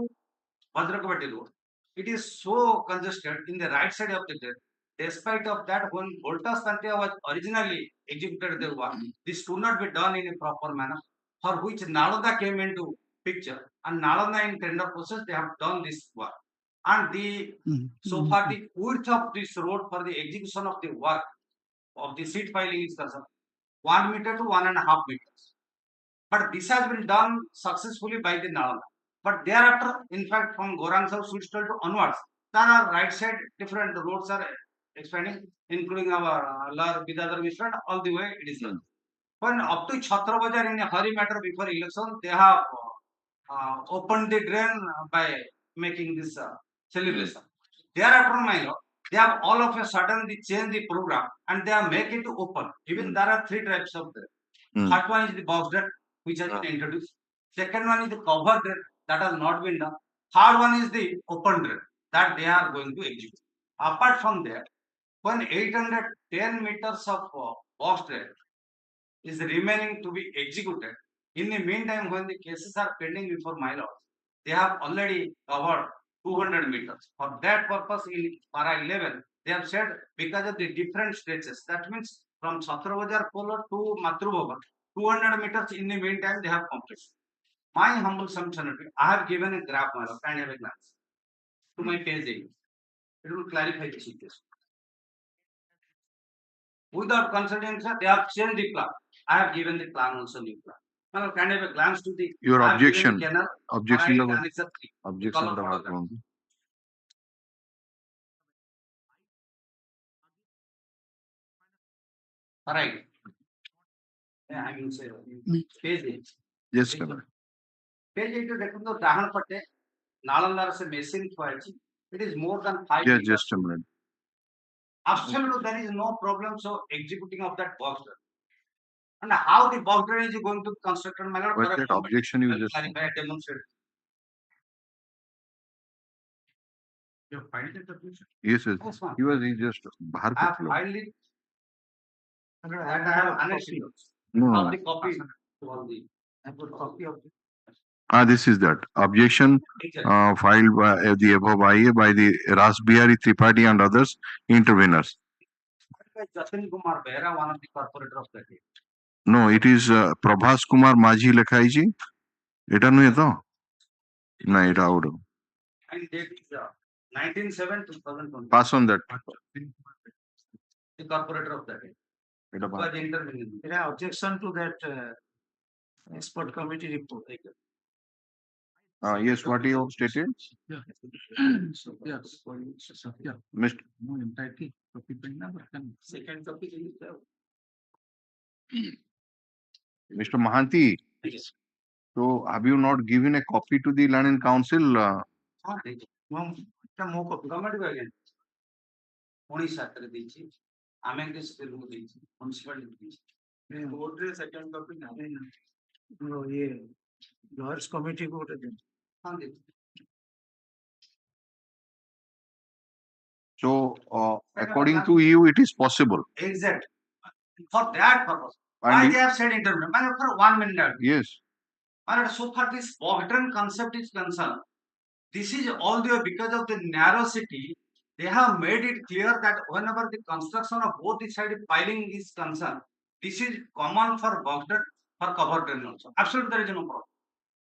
[SPEAKER 5] Bhadrakapati road. It is so congested in the right side of the drain. Despite of that, when Voltas Tantia was originally executed the work, this could not be done in a proper manner, for which Nalanda came into picture, and Nalanda in tender process they have done this work. And the so far the width of this road for the execution of the work of the seat piling is concerned 1 meter to 1.5 meters. But this has been done successfully by the Nalanda. But thereafter, in fact, from Gorangshaw Suital to onwards, there are right side different roads are expanding, including our Lar Bidadar Mishra, all the way it is done. When up to Chhatra Bazar in a hurry matter before election, they have opened the drain by making this celebration. Thereafter, my lord, they have all of a sudden they change the program and they have make it open. Even there are 3 types of drain. First one is the box drain, which has been introduced. Second one is the cover drain that has not been done. Third one is the open drain that they are going to execute. Apart from that, when 810 meters of box drain is remaining to be executed, in the meantime, when the cases are pending before my lord, they have already covered 200 meters. For that purpose, in para 11, they have said because of the different stretches. That means from Chhatra Bazar Polo to Matrubhava, 200 meters in the meantime they have completed. My humble submission, I have given a graph, my lord, and have a glance to my page 8. It will clarify the situation. Without consulting, sir, they have changed the plan. I have given the plan also new plan. Now, can I have a glance to the
[SPEAKER 1] Your
[SPEAKER 5] I have given
[SPEAKER 1] objection.
[SPEAKER 5] the canal,
[SPEAKER 1] Objection.
[SPEAKER 5] and it's a three.
[SPEAKER 1] Objection.
[SPEAKER 5] The color photograph. Right. Yeah, I mean, say, page 8.
[SPEAKER 1] Yes, sir.
[SPEAKER 5] Page 8 ଦେଖନ୍ତୁ ଡାହାଣ ପଟେ ନାଳନ୍ଦାର ସେ machine ଥୁଆ ହେଇଛି. It is more than 5
[SPEAKER 1] Yeah,
[SPEAKER 5] meters.
[SPEAKER 1] just a minute.
[SPEAKER 5] Absolutely, there is no problem. So executing of that box drain. And how the box drain is going to be constructed, my lord,
[SPEAKER 1] But
[SPEAKER 5] for a
[SPEAKER 1] that
[SPEAKER 5] moment.
[SPEAKER 1] objection you
[SPEAKER 5] I'll
[SPEAKER 1] just.
[SPEAKER 5] clarify, demonstrate. You have filed it, objection?
[SPEAKER 1] Yes, yes.
[SPEAKER 5] Yes, ma'am.
[SPEAKER 1] He just bahar
[SPEAKER 5] I have
[SPEAKER 1] kar
[SPEAKER 5] filed it. And I have annexed it.
[SPEAKER 1] No,
[SPEAKER 5] Of
[SPEAKER 1] no.
[SPEAKER 5] the copy to all the. I put copy of the.
[SPEAKER 1] This is that objection
[SPEAKER 5] Exactly.
[SPEAKER 1] filed by the above IA by the Ras Bihari Tripathi and others interveners.
[SPEAKER 5] Jatin Kumar Behra, one of the corporator of that.
[SPEAKER 1] No, it is Prabhas Kumar Majhi লেখা ହେଇଛି. এটা ନୁହେଁ ତ? ନା এটা ଆଉ ଗୋଟେ.
[SPEAKER 5] And date is 19/7/2020.
[SPEAKER 1] Pass on that.
[SPEAKER 5] The corporator of that.
[SPEAKER 1] এটা
[SPEAKER 5] Was intervening. Objection to that expert committee report.
[SPEAKER 1] Yes, what you have stated?
[SPEAKER 4] Yeah.
[SPEAKER 1] Mr.
[SPEAKER 5] Second copy is there.
[SPEAKER 1] Mr. Mahanti,
[SPEAKER 5] Yes.
[SPEAKER 1] so have you not given a copy to the Land and Council?
[SPEAKER 5] Government को again. Odisha tere ଦେଇଛି. ଆମେ ବି ସ୍କୁଲକୁ ଦେଇଛି. Municipality ଦେଇଛି. କୋର୍ଟରେ second copy ନାହିଁ. ये lawyers committee को ଗୋଟେ ଦେଇଛି. ହଁ ଦେଇଛି.
[SPEAKER 1] So, according to you, it is possible.
[SPEAKER 5] Exact. For that purpose.
[SPEAKER 1] And
[SPEAKER 5] Why they have said intervention? Man, for 1 minute.
[SPEAKER 1] Yes.
[SPEAKER 5] Man, so far this modern concept is concerned. This is all the way because of the narrow city. They have made it clear that whenever the construction of both the side piling is concerned, this is common for box drain, for cover drain also. Absolutely, there is no problem.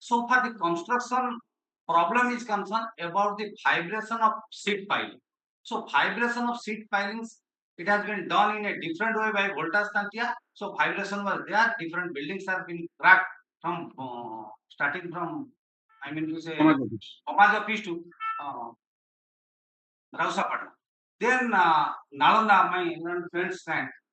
[SPEAKER 5] So far, the construction problem is concerned about the vibration of sheet piling. So vibration of sheet pilings, it has been done in a different way by voltage tantia. So vibration was there. Different buildings have been cracked from starting from. I mean to say, Homage office to Rausapatna. Then Nalanda, my friends,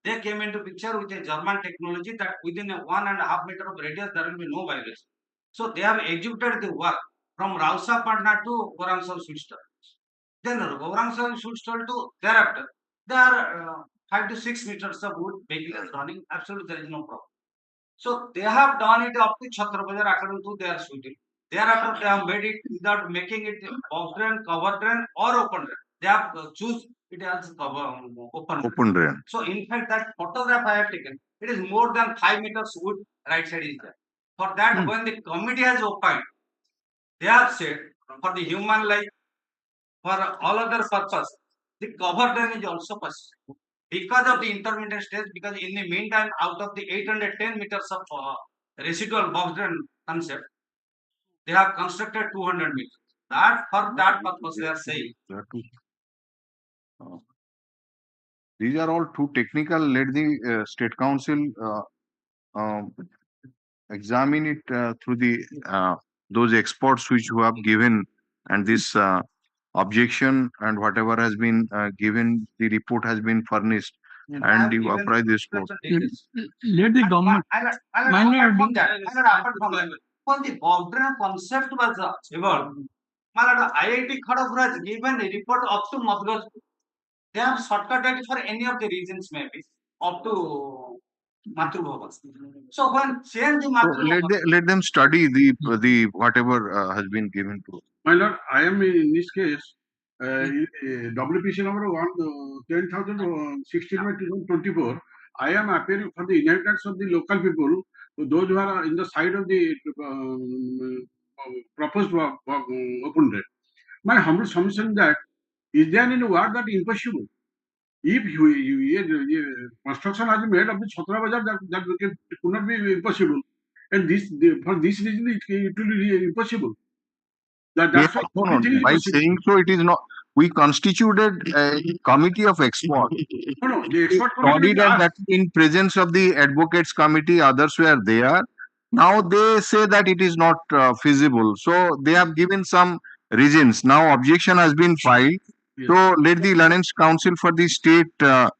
[SPEAKER 5] they came into picture with a German technology that within a 1.5 meter of radius there will be no vibration. So they have executed the work from Rausapatna to CORAM Switchstall. Then CORAM Switchstall to thereafter. There are 5 to 6 meters of wood vehicle is running. Absolutely, there is no problem. So they have done it up to Chhatra Bazar according to their shooting. Thereafter, they have made it without making it box drain, cover drain, or open drain. They have choose it as cover
[SPEAKER 1] Open drain.
[SPEAKER 5] So in fact, that photograph I have taken, it is more than 5 meters wood right side is there. For that, when the committee has opined, they have said for the human life, for all other purpose, the cover drain is also possible. Because of the intermittent stage, because in the meantime, out of the 810 meters of residual box drain concept, they have constructed 200 meters. That for that purpose they are saying.
[SPEAKER 1] These are all too technical. Let the State Council examine it through the those experts which who have given, and this objection and whatever has been given, the report has been furnished, and you apply this court.
[SPEAKER 4] Let the government.
[SPEAKER 5] When the box drain concept was evolved, IIT Kharagpur has given a report up to Madhgaj. They have shortcutted for any of the reasons maybe up to Matrubhava. So when change the Matrubhava,
[SPEAKER 1] let them study the whatever has been given to.
[SPEAKER 6] My lord, I am in this case WPC number 10,016/2024. I am appearing for the inheritance of the local people, those who are in the side of the proposed open drain. My humble submission that is there any word that impossible? If construction has been made of the Chhatra Bazar, that could not be impossible, and for this reason it will be impossible. That's why
[SPEAKER 1] No,
[SPEAKER 6] everything is
[SPEAKER 1] by
[SPEAKER 6] possible.
[SPEAKER 1] saying so, it is not. We constituted a committee of experts.
[SPEAKER 6] No, the expert committee
[SPEAKER 1] Studied
[SPEAKER 6] will
[SPEAKER 1] and that
[SPEAKER 6] ask.
[SPEAKER 1] in presence of the advocates committee, others were there. Now they say that it is not feasible. So they have given some reasons. Now objection has been filed.
[SPEAKER 6] Yes.
[SPEAKER 1] So let the Lands Council for the state uh,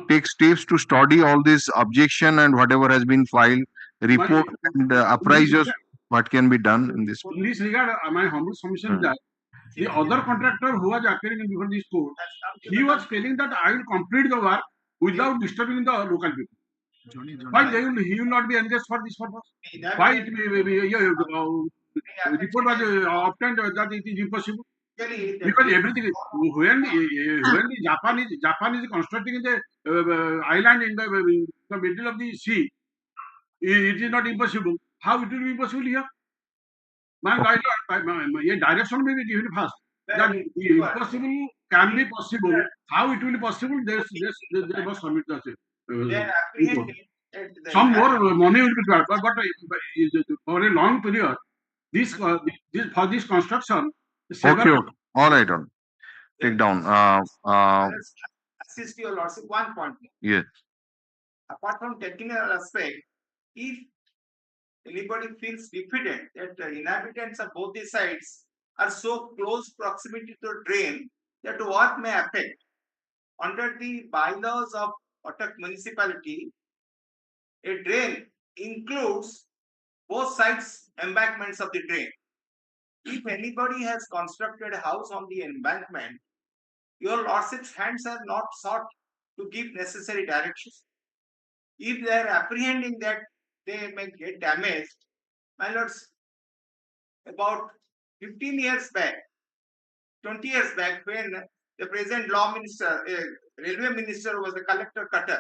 [SPEAKER 1] take steps to study all this objection and whatever has been filed, report and apprise us what can be done in this.
[SPEAKER 6] In this regard, my humble submission is that the other contractor who was appearing before this court, he was telling that I will complete the work without disturbing the local people. Why he will not be engaged for this purpose? Why report was obtained that it is impossible? Because everything when the Japan is constructing the island in the middle of the sea, it is not impossible. How it will be impossible here? Man, ये direction may be given first. That impossible can be possible. How it will be possible? They must submit the report. Some more money will be required, but for a long period, this for this construction.
[SPEAKER 1] Okay, all right, on. Take down.
[SPEAKER 7] Assist your lordship one point.
[SPEAKER 1] Yes.
[SPEAKER 7] Apart from technical aspect, if anybody feels defeated that the inhabitants of both the sides are so close proximity to drain that what may affect under the bylaws of Cuttack municipality, a drain includes both sides embankments of the drain. If anybody has constructed a house on the embankment, your lordship's hands are not sought to give necessary directions. If they are apprehending that they may get damaged, my lords, about 15 years back, 20 years back, when the present law minister, railway minister was the collector Cuttack,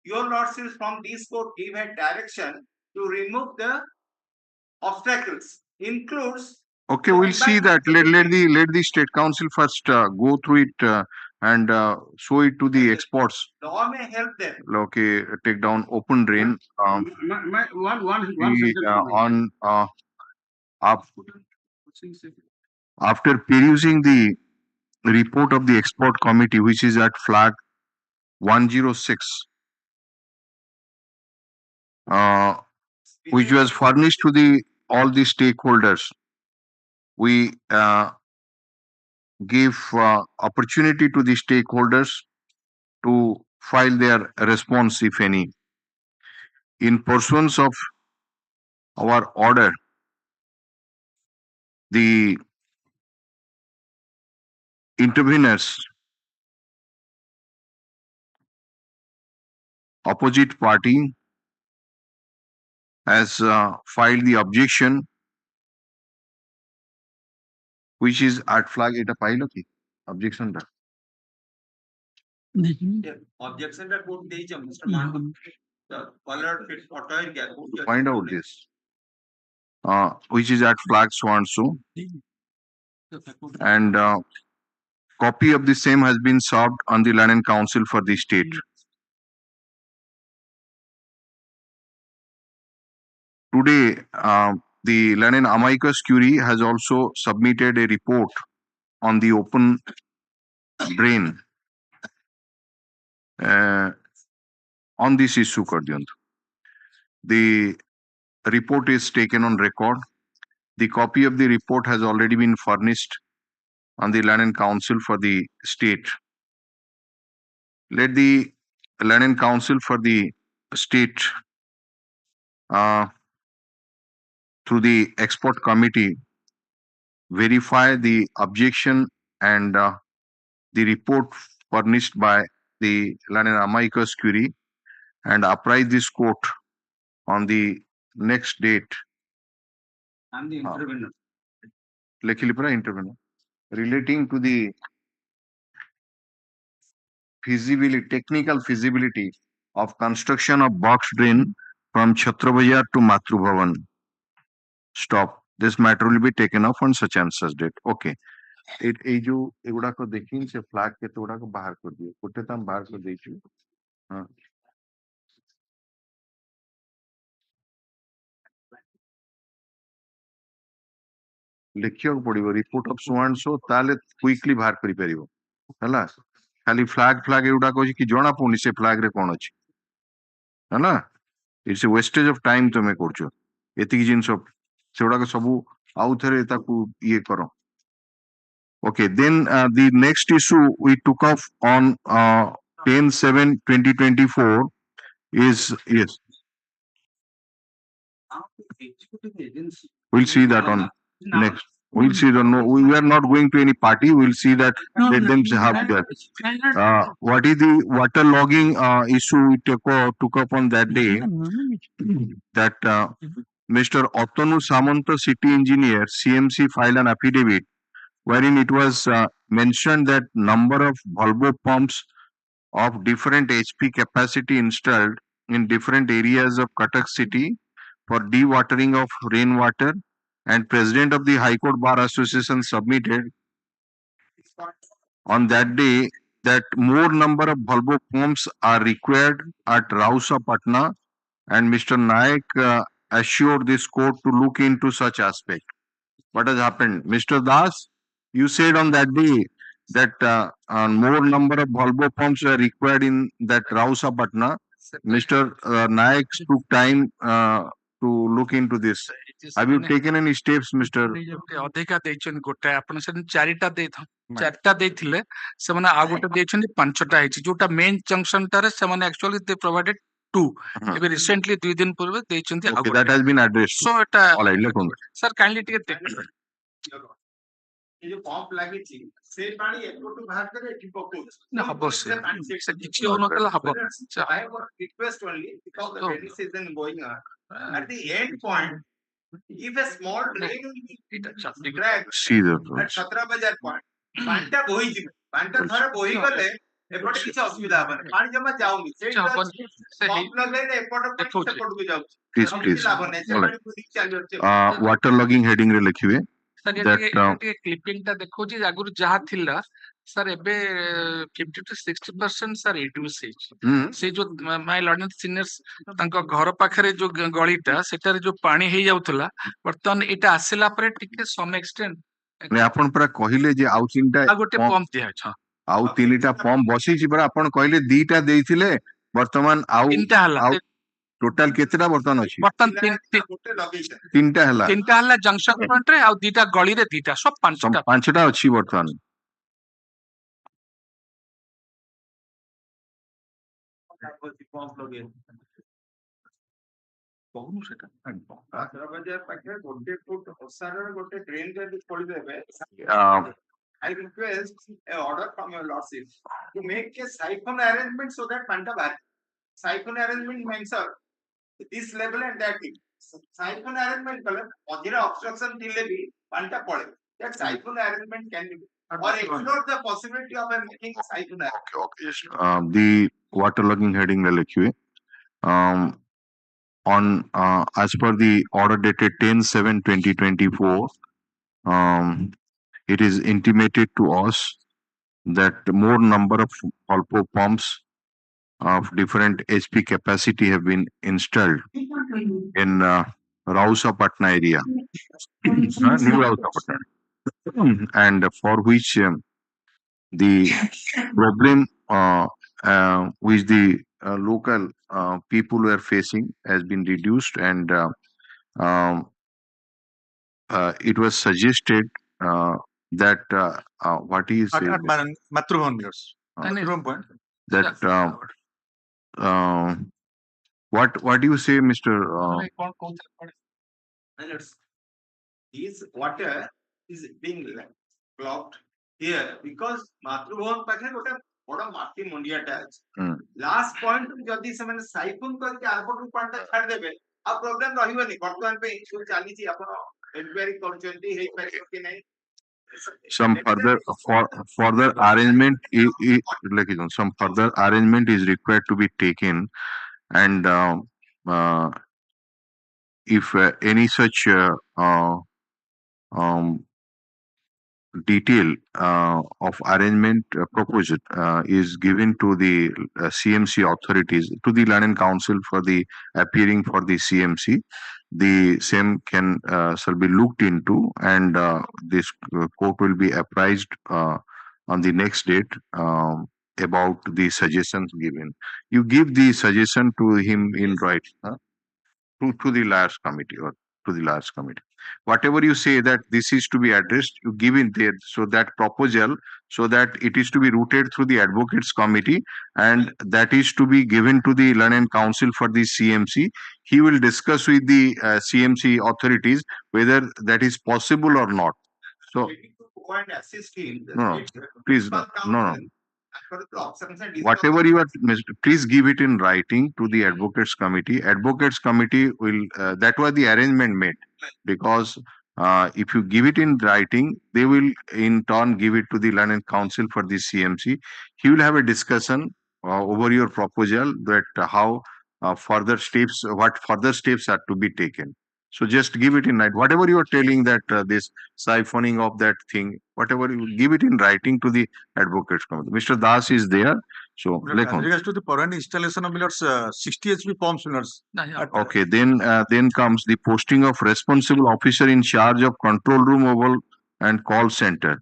[SPEAKER 7] your lordships from this court give a direction to remove the obstacles, includes.
[SPEAKER 1] Okay, we'll see that. Let the state council first go through it and show it to the experts.
[SPEAKER 7] Law may help them.
[SPEAKER 1] Okay, take down open drain.
[SPEAKER 6] One
[SPEAKER 1] On after perusing the report of the expert committee, which is at flag 106, which was furnished to the all the stakeholders, we give opportunity to the stakeholders to file their response, if any. In pursuance of our order, the interveners, opposite party, has filed the objection, which is at flag eta file okay objection টা
[SPEAKER 7] Objection that court ଦେଇଛି Mr. Mango. The color fits auto
[SPEAKER 1] to find out this, which is at flag so and so, and copy of the same has been served on the Land and Council for the state. Today, the Land and Amicus Curie has also submitted a report on the open drain on this issue. The report is taken on record. The copy of the report has already been furnished on the Land and Council for the state. Let the Land and Council for the state through the expert committee verify the objection and the report furnished by the Land and Amicus Curie and apprise this court on the next date.
[SPEAKER 7] I'm the intervener.
[SPEAKER 1] Intervener relating to the feasibility, technical feasibility of construction of box drain from Chhatra Bazar to Matru Bhavan. Stop. this matter will be taken up on such and such date. Okay. এই जो एगुड़ाक देखी से flag के गुड़ाक बाहर कर दिए गोटे तो बाहर कर देचु हाँ लिखिया पड़ो report of so and so ताले क्विकली बाहर करि परिबो हला खाली फ्लैग एगुड़ाक अछि कि जणा पउनी से फ्लैग रे कोन अछि हला it's a wastage of time तुमे करछो एतिक जिंस सेगुड़ाक सबु आउ थरे ताकू ये करो. Okay, then the next issue we took off on 10/7/2024 is yes. We'll see that on next. We'll see that no, we are not going to any party. We'll see that let them have that. What is the water logging issue we took up on that day? That Mr. Otonu Samanta, city engineer, CMC, filed an affidavit wherein it was mentioned that number of Volvo pumps of different HP capacity installed in different areas of Cuttack city for dewatering of rainwater, and President of the High Court Bar Association submitted on that day that more number of Volvo pumps are required at Rausa Patna, and Mr. Naik assured this court to look into such aspect. What has happened? Mr. Das, you said on that day that more number of Volvo pumps were required in that Rausa Patna. Mr. Naik took time to look into this. Have you taken any steps, Mr.
[SPEAKER 8] ଅଧିକା ଦେଇଛନ୍ତି ଗୋଟେ ଆପଣ ସେଦିନ ଚାରିଟା ଦେଇଥିଲେ ସେମାନେ ଆଉ ଗୋଟେ ଦେଇଛନ୍ତି ପାଞ୍ଚଟା ହେଇଛି ଯୋଉଟା ମେନ୍ ଜଂକ୍ସନଟାରେ ସେମାନେ ଆକ୍ଚୁଆଲି ଦେ ପ୍ରୋଭାଇଡେଡ ଟୁ ଏବେ ରିସେଣ୍ଟଲି 2 ଦିନ ପୂର୍ବେ ଦେଇଛନ୍ତି ଆଉ
[SPEAKER 1] Okay, that has been addressed.
[SPEAKER 8] So ଏଟା
[SPEAKER 1] All right, look on.
[SPEAKER 8] Sir kindly ଟିକେ ଦେଖନ୍ତୁ
[SPEAKER 7] ये जो पंप लगी थी से पानी एकोटू बाहर करे एठी पकोच
[SPEAKER 8] ନା ହବ ସେ କିଛି ହଉନଥିଲା ହବ
[SPEAKER 7] I have a request only because the rainy season going on. At the end point, if a small drain will drag
[SPEAKER 1] See the
[SPEAKER 7] at Chhatra Bazar point, पानीटा बोही जिवे पानीटा थरे बोही गले एपटे किछ असुविधा हबन पानी जमा जाउनी से पंप लगले एपटे सेपट को जाउ
[SPEAKER 1] please, please.
[SPEAKER 7] लाभ नै से
[SPEAKER 1] All
[SPEAKER 7] पानी पूरी चालू अछि
[SPEAKER 1] water logging heading रे लिखिबे
[SPEAKER 8] ସାର୍
[SPEAKER 1] that
[SPEAKER 8] ଟିକେ କ୍ଲିପିଂ ଟା ଦେଖଉଛି ଆଗରୁ ଯାହା ଥିଲା ସାର୍ ଏବେ 50 to 60% ସାର୍ ରିଡ୍ୟୁସ ହେଇଛି ସେ ଯୋଉ ମାଇ ଲର୍ନିଂ ସିନିୟର୍ସ ତାଙ୍କ ଘର ପାଖରେ ଯୋଉ ଗଳିଟା ସେଟାରେ ଯୋଉ ପାଣି ହେଇ ଯାଉଥିଲା ବର୍ତ୍ତମାନ ଏଟା ଆସିଲା ପରେ ଟିକେ ସମ ଏକ୍ସଟେଣ୍ଟ
[SPEAKER 1] ने आपण परा कहिले जे आउ तीनटा
[SPEAKER 8] ଆଉ ଗୋଟେ ପମ୍ପ ଦିଆହେଇଛି
[SPEAKER 1] आउ तीनटा पंप बसीछि परा आपण कहिले दीटा देइथिले वर्तमान आउ
[SPEAKER 8] ତିନିଟା ହେଲା
[SPEAKER 1] टोटल केतेटा वर्तमान अछि
[SPEAKER 8] ବର୍ତ୍ତମାନ
[SPEAKER 7] ଗୋଟେ ଲଗେଇଛ
[SPEAKER 1] तीनटा हला
[SPEAKER 8] ତିନିଟା ହେଲା ଜଂକ୍ସନ ପଏଣ୍ଟ ରେ ଆଉ ଦିଟା ଗଳିରେ ଦିଟା ସବୁ ପାଞ୍ଚଟା
[SPEAKER 1] पांचटा अछि वर्तमान
[SPEAKER 7] पंप लगे
[SPEAKER 8] କହୁନୁ ସେଟା
[SPEAKER 7] Chhatra Bazar ପାଖରେ ଗୋଟେ ଫୁଟ ଓସାର ଗୋଟେ ଡ୍ରେନ୍ ଯଦି ଖୋଳି ଦେବେ I request a order from your lordship to make a siphon arrangement so that panta bahar. Siphon arrangement means this level and that thing. Siphon arrangement kala odira obstruction dile bhi panta pole. That siphon arrangement can be or explore the possibility of making a siphon arrangement.
[SPEAKER 1] Okay. The water logging heading le likhibe on as per the order dated 10/7/2024 it is intimated to us that more number of Volvo pumps of different HP capacity have been installed in Rausa Patna area, New Rausa Patna, and for which the problem which the local people were facing has been reduced, and it was suggested that what is that what do you say, Mr.
[SPEAKER 7] This water is being clogged here because Matrubhavan ପାଖରେ ଗୋଟେ ବଡ ମାଟି ମଣ୍ଡିଆଟା ଅଛି last point ଯଦି ସେମାନେ siphon କରିକି ଆରପଟକୁ ପାଣିଟା ଛାଡିଦେବେ ଆଉ ପ୍ରୋବ୍ଲେମ ରହିବନି ବର୍ତ୍ତମାନ ପାଇଁ ସବୁ ଚାଲିଛି ଆପଣ ଏନକ୍ୱାରି କରୁଛନ୍ତି ହେଇପାରିବ କି ନାହିଁ
[SPEAKER 1] some further arrangement some further arrangement is required to be taken, and if any such um, detail of arrangement proposed is given to the CMC authorities, to the Land and Council for the appearing for the CMC. The same can shall be looked into, and this court will be apprised on the next date about the suggestions given. You give the suggestion to him in writing. To the large committee or to the large committee. Whatever you say that this is to be addressed, you give in there so that proposal, so that it is to be routed through the advocates committee, and that is to be given to the Learn and Council for the CMC. He will discuss with the CMC authorities whether that is possible or not. So
[SPEAKER 7] Go and assist him.
[SPEAKER 1] no, please no, no.
[SPEAKER 7] For the options and
[SPEAKER 1] Whatever you are, please give it in writing to the advocates committee. Advocates committee will, that was the arrangement made, because if you give it in writing, they will in turn give it to the Land and Council for the CMC. He will have a discussion over your proposal that how further steps, what further steps are to be taken. So just give it in writing. Whatever you are telling that this siphoning of that thing, whatever you give it in writing to the advocates committee. Mr. Das is there. So
[SPEAKER 9] As regards to the current installation of millers, 60 HP pumps millers.
[SPEAKER 1] okay, then comes the posting of responsible officer in charge of control room oval and call center.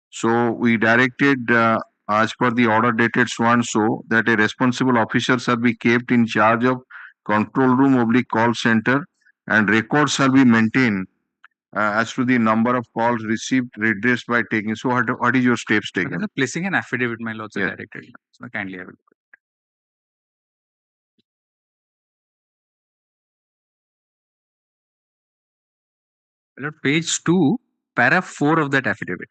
[SPEAKER 1] So we directed as per the order dated so and so that a responsible officer shall be kept in charge of control room oblique call center, and records shall be maintained as to the number of calls received, redressed by taking. So what is your steps taken?
[SPEAKER 2] Placing an affidavit, my lords,
[SPEAKER 1] Yes.
[SPEAKER 2] directed. So kindly have it. Page 2, para 4 of that affidavit.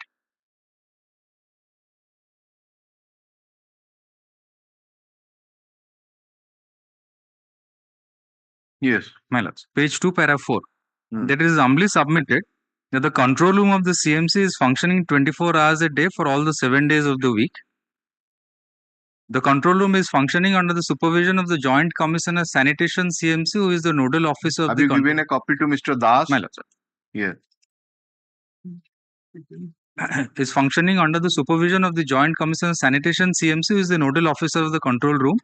[SPEAKER 1] Yes.
[SPEAKER 2] My lords, page 2, para 4.
[SPEAKER 1] Hmm.
[SPEAKER 2] That is humbly submitted that the control room of the CMC is functioning 24 hours a day for all the 7 days of the week. The control room is functioning under the supervision of the Joint Commissioner Sanitation CMC, who is the nodal officer of
[SPEAKER 1] Have
[SPEAKER 2] the
[SPEAKER 1] you given a copy to Mr. Das?
[SPEAKER 2] My lord, sir.
[SPEAKER 1] Yes.
[SPEAKER 2] Is functioning under the supervision of the Joint Commissioner Sanitation CMC, who is the nodal officer of the control room.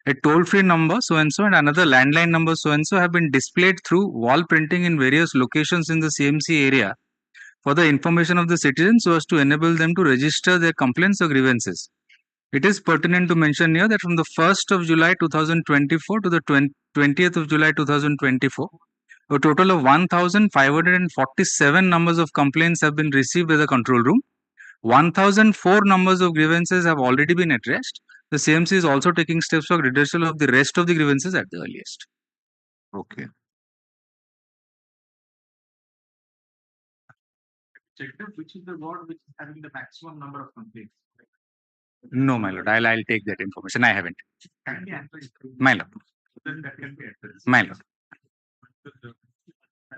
[SPEAKER 2] A toll-free number so and so and another landline number so and so have been displayed through wall printing in various locations in the CMC area for the information of the citizens, so as to enable them to register their complaints or grievances. It is pertinent to mention here that from the 1st of July 2024 to the 20th of July 2024, a total of 1,547 numbers of complaints have been received by the control room. 1,004 numbers of grievances have already been addressed. The CMC is also taking steps for redressal of the rest of the grievances at the earliest.
[SPEAKER 1] Okay.
[SPEAKER 5] Which is the ward which is having the maximum number of complaints?
[SPEAKER 2] No, my lord. I'll take that information. I haven't.
[SPEAKER 5] Can be answered.
[SPEAKER 2] My lord.
[SPEAKER 5] Then that can be addressed.
[SPEAKER 2] My lord.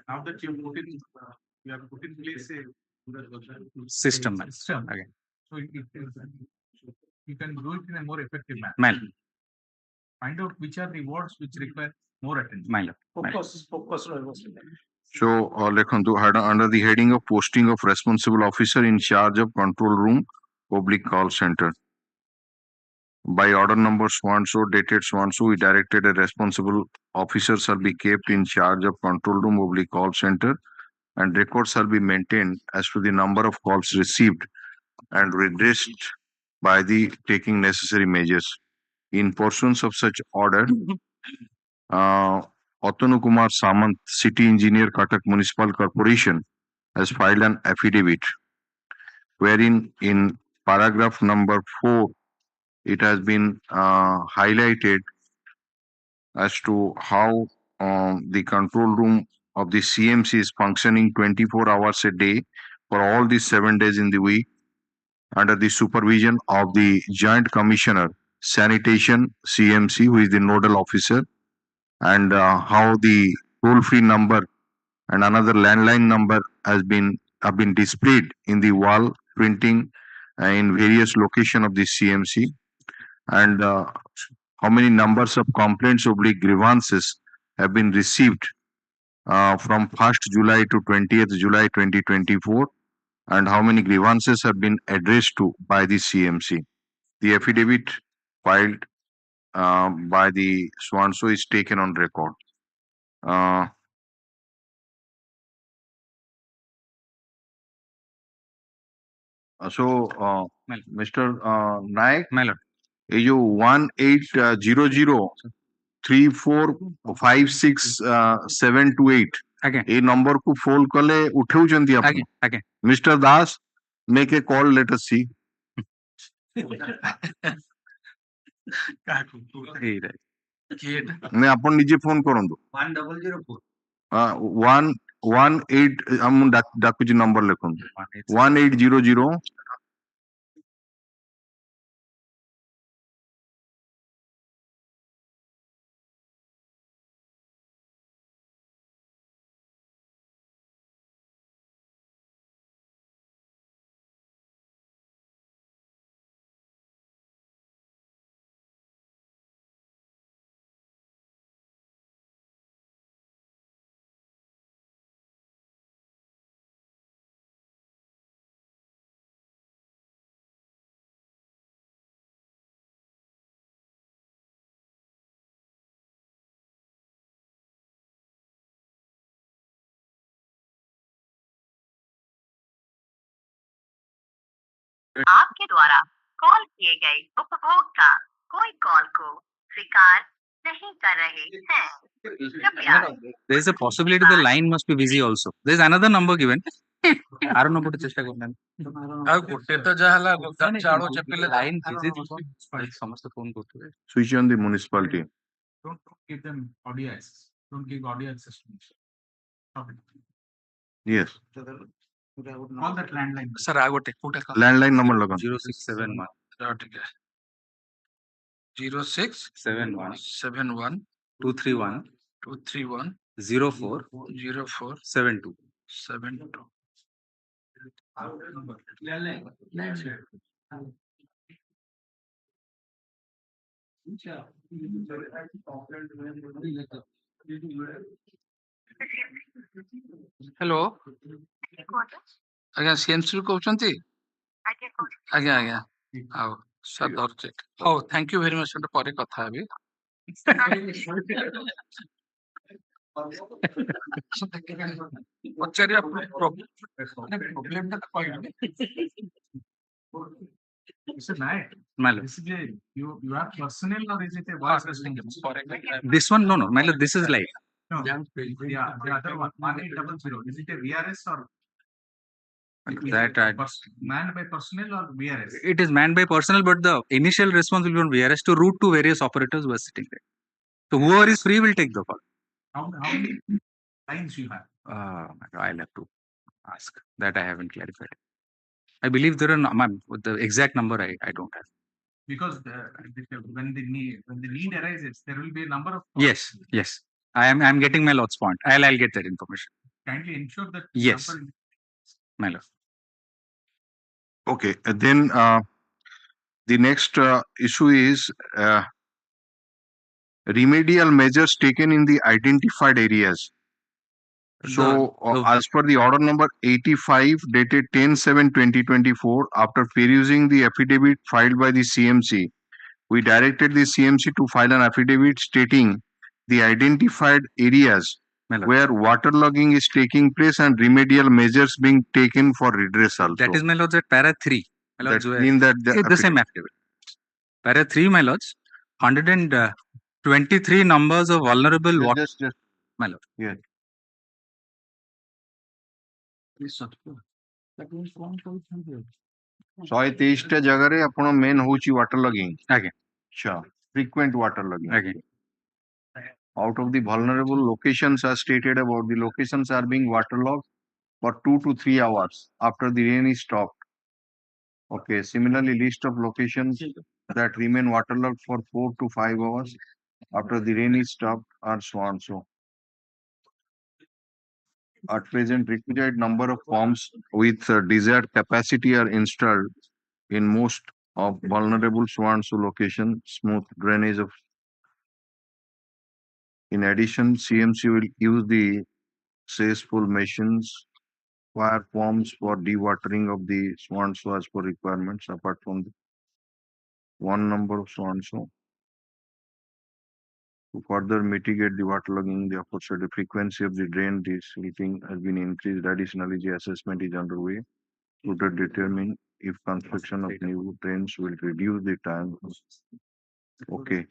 [SPEAKER 5] Now that you have put in place a
[SPEAKER 2] System. Okay.
[SPEAKER 5] So you can do it in a more effective manner.
[SPEAKER 2] My lord.
[SPEAKER 5] Find out which are the wards which require more attention.
[SPEAKER 2] My lord.
[SPEAKER 5] Focus.
[SPEAKER 1] So, under the heading of posting of responsible officer in charge of control room, public call center. By order number so and so, dated so and so, we directed a responsible officer shall be kept in charge of control room, public call center, and records shall be maintained as to the number of calls received and redressed by the taking necessary measures. In pursuance of such order, Atanu Kumar Samant, City Engineer, Cuttack Municipal Corporation, has filed an affidavit wherein in paragraph number 4, it has been highlighted as to how the control room of the CMC is functioning 24 hours a day for all these 7 days in the week under the supervision of the Joint Commissioner Sanitation CMC, who is the nodal officer, and how the toll-free number and another landline number have been displayed in the wall printing in various locations of the CMC, and how many numbers of complaints oblique grievances have been received from 1st July to 20th July 2024, and how many grievances have been addressed to by the CMC. The affidavit filed by the so-and-so is taken on record. Mr. Naik, ये जो 18003456 ए number को phone कले उठाउछन्ती आपण mister Das make a call let us see मैं आपण निजे phone करंदु
[SPEAKER 5] 1004
[SPEAKER 1] 18 हम डाकुची नंबर लिखुन 1800
[SPEAKER 10] आपके द्वारा कॉल किए गए उपभोक्ता कोई कॉल को स्वीकार नहीं कर रहे हैं. कृपया.
[SPEAKER 2] There is a possibility the line must be busy also. There is another number given. I don't know what to chesta करना.
[SPEAKER 8] ଆଉ ଗୋଟେ ତ ଯାହା ହେଲା ଚାଳ ଚପିଲେ
[SPEAKER 2] Line busy ଥିବ. ସମସ୍ତେ phone କରୁଥିବେ.
[SPEAKER 1] switch on the municipality.
[SPEAKER 5] don't give them audio access. Don't give audio access to this. Stop it.
[SPEAKER 1] Yes,
[SPEAKER 5] Call that landline.
[SPEAKER 8] Sir ଆଉ ଗୋଟେ କୋଉଟା କହ?
[SPEAKER 1] landline number लगा
[SPEAKER 2] 0671
[SPEAKER 8] ଟିକେ 0671
[SPEAKER 2] 231
[SPEAKER 8] 231
[SPEAKER 2] 04
[SPEAKER 8] 04
[SPEAKER 2] 72.
[SPEAKER 8] 72. हेलो आज्ञा सीएमसी कहते आज्ञा आज्ञा आओ सर धरचे हो थैंक यू वेरी मच पर कथा हेबी पचारिया प्रॉब्लम ता कहले
[SPEAKER 5] Mr. Naik,
[SPEAKER 2] Malo.
[SPEAKER 5] this is a you are personnel or is it a voice listening?
[SPEAKER 2] This one, no. Malo, this is live.
[SPEAKER 5] No. Yeah, the other one 1800. Is it a VRS or
[SPEAKER 2] That
[SPEAKER 5] manned by personnel or VRS?
[SPEAKER 2] it is manned by personnel, but the initial response will be on VRS to route to various operators who are sitting there. So whoever is free will take the call.
[SPEAKER 5] How many lines you have?
[SPEAKER 2] I'll have to ask. That I haven't clarified. I believe there are the exact number I don't have.
[SPEAKER 5] Because when the need arises, there will be a number of calls.
[SPEAKER 2] Yes. I'm getting my lot's point. I'll get that information.
[SPEAKER 5] Kindly ensure that
[SPEAKER 2] Yes.
[SPEAKER 5] number
[SPEAKER 2] My lord.
[SPEAKER 1] Okay, then the next issue is remedial measures taken in the identified areas. So, as per the order number 85 dated 10/7/2024, after perusing the affidavit filed by the CMC, we directed the CMC to file an affidavit stating the identified areas
[SPEAKER 2] My lord.
[SPEAKER 1] where waterlogging is taking place and remedial measures being taken for redressal.
[SPEAKER 2] That is, my lords, at para 3. My lords,
[SPEAKER 1] that in that
[SPEAKER 2] it's the same affidavit. Para 3, my lords, 123 numbers of vulnerable water.
[SPEAKER 1] Just
[SPEAKER 2] My lord.
[SPEAKER 1] Yeah. ଶହେ ତେଇଶଟା ଜାଗାରେ ଆପଣ main ହଉଛି water logging.
[SPEAKER 2] ଆଜ୍ଞା.
[SPEAKER 1] Frequent water logging.
[SPEAKER 2] ଆଜ୍ଞା.
[SPEAKER 1] Out of the vulnerable locations as stated about, the locations are being waterlogged for 2 to 3 hours after the rain is stopped. Okay, similarly, list of locations that remain waterlogged for 4 to 5 hours after the rain is stopped are so and so. At present, requisite number of pumps with desired capacity are installed in most of vulnerable so and so location, smooth drainage of. In addition, CMC will use the cesspool machines, fire pumps for dewatering of the so-and-so as per requirements, apart from the one number of so-and-so. To further mitigate the waterlogging, the aforesaid frequency of the drain desilting has been increased. Additionally, the assessment is underway to determine if construction of new drains will reduce the time. Okay.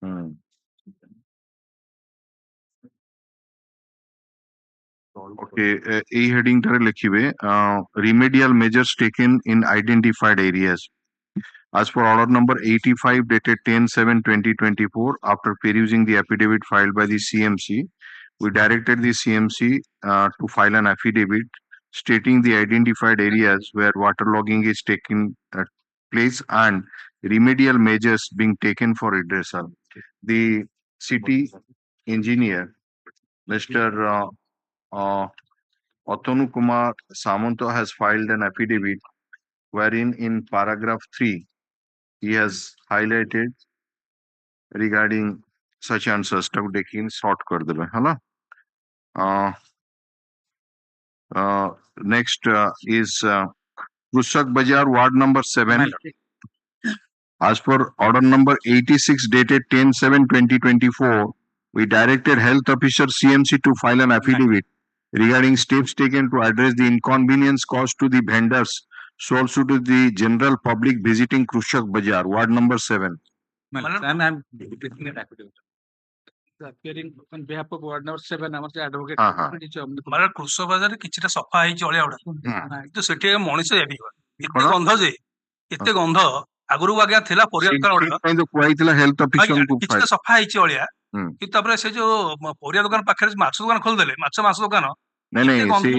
[SPEAKER 1] Hmm. Okay, এই হেডিংটারে লিখিবে remedial measures taken in identified areas. As per order number 85 dated 10/7/2024, after perusing the affidavit filed by the CMC, we directed the CMC to file an affidavit stating the identified areas where waterlogging is taking place and remedial measures being taken for redressal. The city engineer, Mr. Atanu Kumar Samanto, has filed an affidavit wherein in paragraph 3 he has highlighted regarding such and such stuff देखिए sort कर देबे है ना. Next is Kusak Bazar ward number 7. As per order number 86 dated 10/7/2024, we directed health officer CMC to file an affidavit regarding steps taken to address the inconvenience caused to the vendors so also to the general public visiting Kusak Bazar ward number 7.
[SPEAKER 2] I'm appearing on behalf of ward number 7 ଆମର ଯେ advocate
[SPEAKER 11] ମାନେ କୃଷକ ବଜାରରେ କିଛିଟା ସଫା ହେଇଛି ଅଳିଆ ଗୁଡା କିନ୍ତୁ ସେଠି ମଣିଷ ଯାଇପାରିବ ଏତେ ଗନ୍ଧ ଯେ ଏତେ ଗନ୍ଧ ଆଗରୁ ଆଜ୍ଞା ଥିଲା ପରିବା ଦୋକାନ
[SPEAKER 1] କୁହାଯାଇଥିଲା ହେଲ୍ଥ ଅଫିସରଙ୍କୁ
[SPEAKER 11] କିଛିଟା ସଫା ହେଇଛି ଅଳିଆ କିନ୍ତୁ ତାପରେ ସେ ଯୋଉ ପରିବା ଦୋକାନ ପାଖରେ ମାଛ ଦୋକାନ ଖୋଲିଦେଲେ ମାଛ ଦୋକାନ
[SPEAKER 1] ନାଇଁ ସେ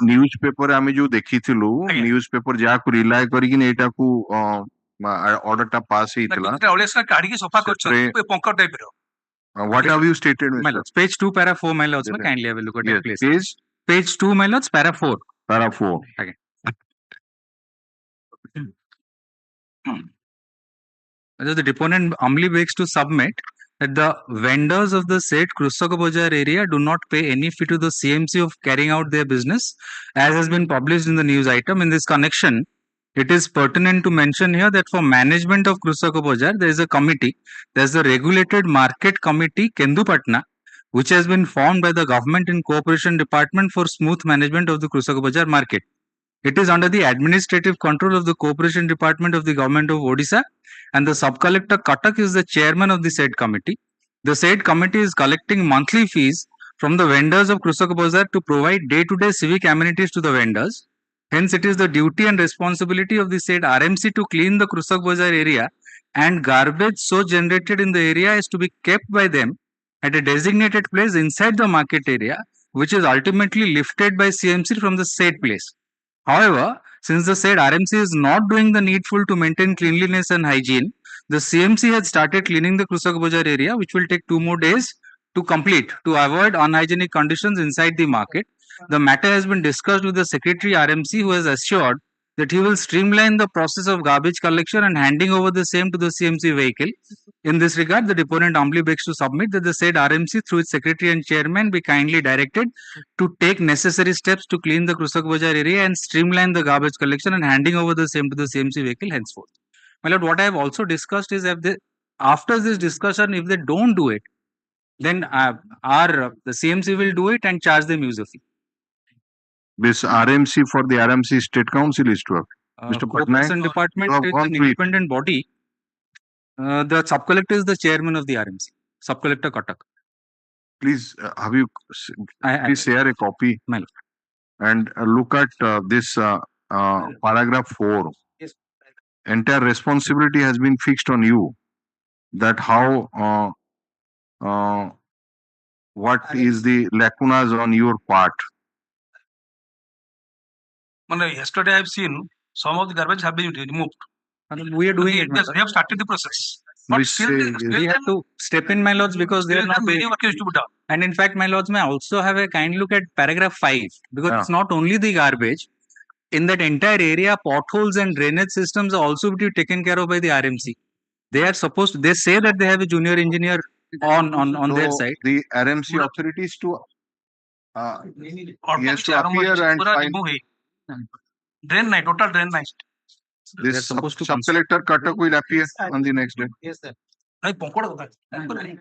[SPEAKER 1] ନ୍ୟୁଜ ପେପରରେ ଆମେ ଯୋଉ ଦେଖିଥିଲୁ ନ୍ୟୁଜ ପେପର ଯାହାକୁ ରିଲାଏ କରିକି ଏଇଟାକୁ ଅର୍ଡର ଟା ପାସ୍ ହେଇଥିଲା
[SPEAKER 11] ଅଳିଆ କାଢିକି ସଫା କରିଛନ୍ତି ପଙ୍କ ଟାଇପ ର.
[SPEAKER 1] What have you stated,
[SPEAKER 2] My lords, page 2, para 4, my lords, kindly have a look at it, please. Page 2, my lords, para 4.
[SPEAKER 1] Para 4.
[SPEAKER 2] Okay. The deponent humbly begs to submit that the vendors of the said Kusak Bazar area do not pay any fee to the CMC of carrying out their business, as has been published in the news item. In this connection, it is pertinent to mention here that for management of Kusak Bazar, there is a committee. There is the Regulated Market Committee, Kendupatna, which has been formed by the government in cooperation department for smooth management of the Kusak Bazar market. It is under the administrative control of the cooperation department of the government of Odisha, and the sub-collector Cuttack is the chairman of the said committee. The said committee is collecting monthly fees from the vendors of Kusak Bazar to provide day-to-day civic amenities to the vendors. Hence, it is the duty and responsibility of the said RMC to clean the Kusak Bazar area, and garbage so generated in the area is to be kept by them at a designated place inside the market area, which is ultimately lifted by CMC from the said place. However, since the said RMC is not doing the needful to maintain cleanliness and hygiene, the CMC has started cleaning the Kusak Bazar area, which will take 2 more days to complete to avoid unhygienic conditions inside the market. The matter has been discussed with the Secretary RMC, who has assured that he will streamline the process of garbage collection and handing over the same to the CMC vehicle. In this regard, the deponent humbly begs to submit that the said RMC, through its Secretary and Chairman, be kindly directed to take necessary steps to clean the Kusak Bazar area and streamline the garbage collection and handing over the same to the CMC vehicle henceforth. My lord, what I have also discussed is if they, after this discussion, if they don't do it, then the CMC will do it and charge them user fee.
[SPEAKER 1] This RMC for the RMC State Council is to have. Mr.
[SPEAKER 2] Cooperation Department is an independent body. The sub-collector is the chairman of the RMC, sub-collector Cuttack.
[SPEAKER 1] Please, have you please share a copy and look at this paragraph 4.
[SPEAKER 11] Yes.
[SPEAKER 1] Entire responsibility has been fixed on you. That how what is the lacunas on your part?
[SPEAKER 11] Yesterday I have seen some of the garbage have been removed.
[SPEAKER 2] We are doing it.
[SPEAKER 11] Yes, we have started the process.
[SPEAKER 2] But still, we have to step in, my lords, because they are not
[SPEAKER 11] many work is to be done.
[SPEAKER 2] And in fact, my lords, may also have a kind look at paragraph 5, because it's not only the garbage. In that entire area, potholes and drainage systems are also to be taken care of by the RMC. They are supposed to, they say that they have a junior engineer on their
[SPEAKER 1] So
[SPEAKER 2] side.
[SPEAKER 1] the RMC authorities to he has to
[SPEAKER 11] ଆରମ୍ଭ
[SPEAKER 1] appear
[SPEAKER 11] ହେଇଛି,
[SPEAKER 1] and
[SPEAKER 11] ପୁରା
[SPEAKER 1] file.
[SPEAKER 11] remove ହେଇଛି। Drain ନାହିଁ, total drain ନାହିଁ।
[SPEAKER 1] This
[SPEAKER 2] They're supposed to
[SPEAKER 1] sub collector Cuttack will appear on the next day.
[SPEAKER 11] ଭାଇ ପଙ୍କଡ କଥା drain ନାହିଁ।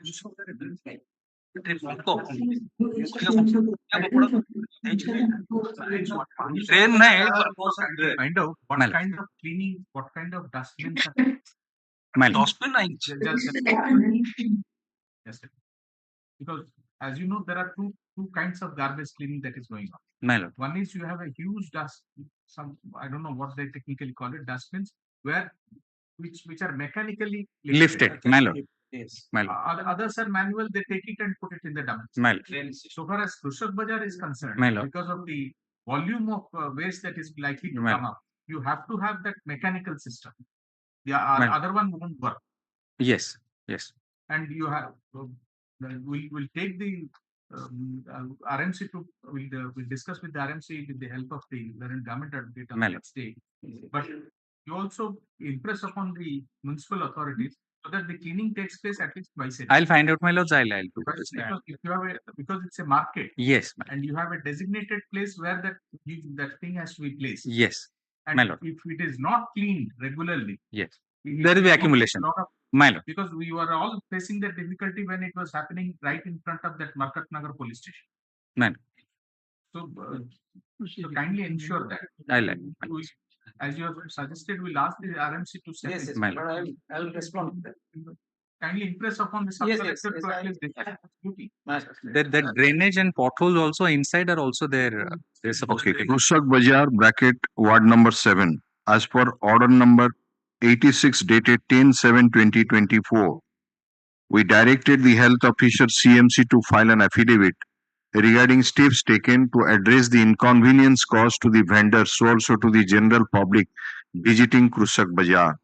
[SPEAKER 5] Find out what
[SPEAKER 2] Mal.
[SPEAKER 5] kind of cleaning, what kind of dustbins are
[SPEAKER 2] Mal.
[SPEAKER 11] Dustbin ନାହିଁ।
[SPEAKER 5] Yes, sir. Because as you know, there are two kinds of garbage cleaning that is going on.
[SPEAKER 2] My lord.
[SPEAKER 5] One is you have a huge dust, some I don't know what they technically call it, dustbins, which are mechanically
[SPEAKER 2] Lifted. My lord.
[SPEAKER 5] Yes.
[SPEAKER 2] My lord.
[SPEAKER 5] Others are manual. They take it and put it in the dump.
[SPEAKER 2] My lord.
[SPEAKER 5] So far as Kusak Bazar is concerned,
[SPEAKER 2] My lord.
[SPEAKER 5] because of the volume of waste that is likely to
[SPEAKER 2] My
[SPEAKER 5] come up, you have to have that mechanical system. The
[SPEAKER 2] My lord.
[SPEAKER 5] other one won't work.
[SPEAKER 2] Yes. Yes.
[SPEAKER 5] And you have we'll take the RMC to we'll discuss with the RMC with the help of the Learned Government Advocate on the
[SPEAKER 2] Madam.
[SPEAKER 5] next day. But you also impress upon the municipal authorities so that the cleaning takes place at least twice a day.
[SPEAKER 2] I'll find out, my lords. I'll do
[SPEAKER 5] Because
[SPEAKER 2] this.
[SPEAKER 5] if you have because it's a market.
[SPEAKER 2] Yes.
[SPEAKER 5] And you have a designated place where that thing has to be placed.
[SPEAKER 2] Yes.
[SPEAKER 5] And
[SPEAKER 2] My lord.
[SPEAKER 5] if it is not cleaned regularly,
[SPEAKER 2] Yes.
[SPEAKER 5] it
[SPEAKER 2] There will be
[SPEAKER 5] will
[SPEAKER 2] accumulation.
[SPEAKER 5] a lot of
[SPEAKER 2] My lord.
[SPEAKER 5] because we were all facing that difficulty when it was happening right in front of that Market Nagar police station.
[SPEAKER 2] Man.
[SPEAKER 5] So, so kindly ensure that. As you have suggested, we'll ask the RMC to send it.
[SPEAKER 8] I'll respond.
[SPEAKER 5] Kindly impress upon the sub-collector to at least define duty.
[SPEAKER 2] That drainage and potholes also inside are also there. They're supposed
[SPEAKER 1] Okay,
[SPEAKER 2] to take.
[SPEAKER 1] Kusak Bazar bracket ward number 7. As per order number 86 dated 10/7/2024, we directed the health officer CMC to file an affidavit regarding steps taken to address the inconvenience caused to the vendors, so also to the general public visiting Kusak Bazar.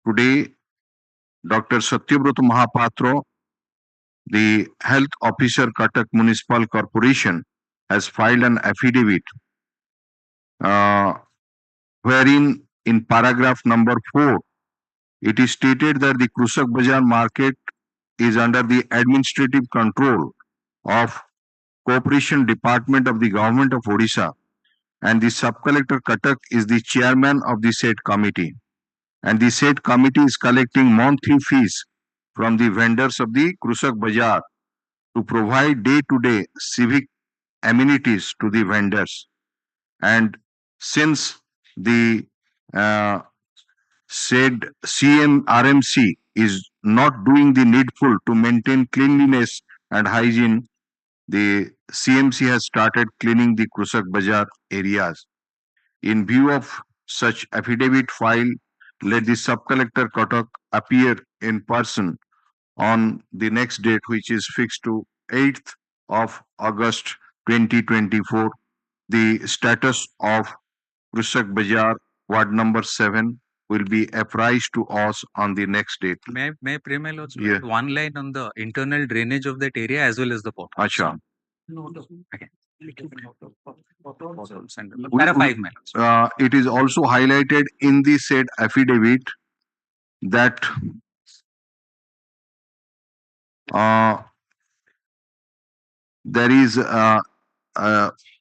[SPEAKER 1] Today, Dr. Satyabrata Mahapatra, the health officer Cuttack Municipal Corporation, has filed an affidavit wherein in paragraph number 4, it is stated that the Kusak Bazar market is under the administrative control of Cooperation Department of the Government of Odisha, and the Sub-Collector Cuttack is the chairman of the said committee. And the said committee is collecting monthly fees from the vendors of the Kusak Bazar to provide day-to-day civic amenities to the vendors. And since the said RMC is not doing the needful to maintain cleanliness and hygiene, the CMC has started cleaning the Kusak Bazar areas. In view of such affidavit file, let the Sub-Collector Cuttack appear in person on the next date, which is fixed to 8th of August 2024. The status of Kusak Bazar ward number 7 will be apprised to us on the next date.
[SPEAKER 2] May I pray, my lords?
[SPEAKER 1] Yeah.
[SPEAKER 2] One line on the internal drainage of that area as well as the potholes.
[SPEAKER 1] Acha.
[SPEAKER 2] Okay. Potholes and para 5, my lords.
[SPEAKER 1] It is also highlighted in the said affidavit that there is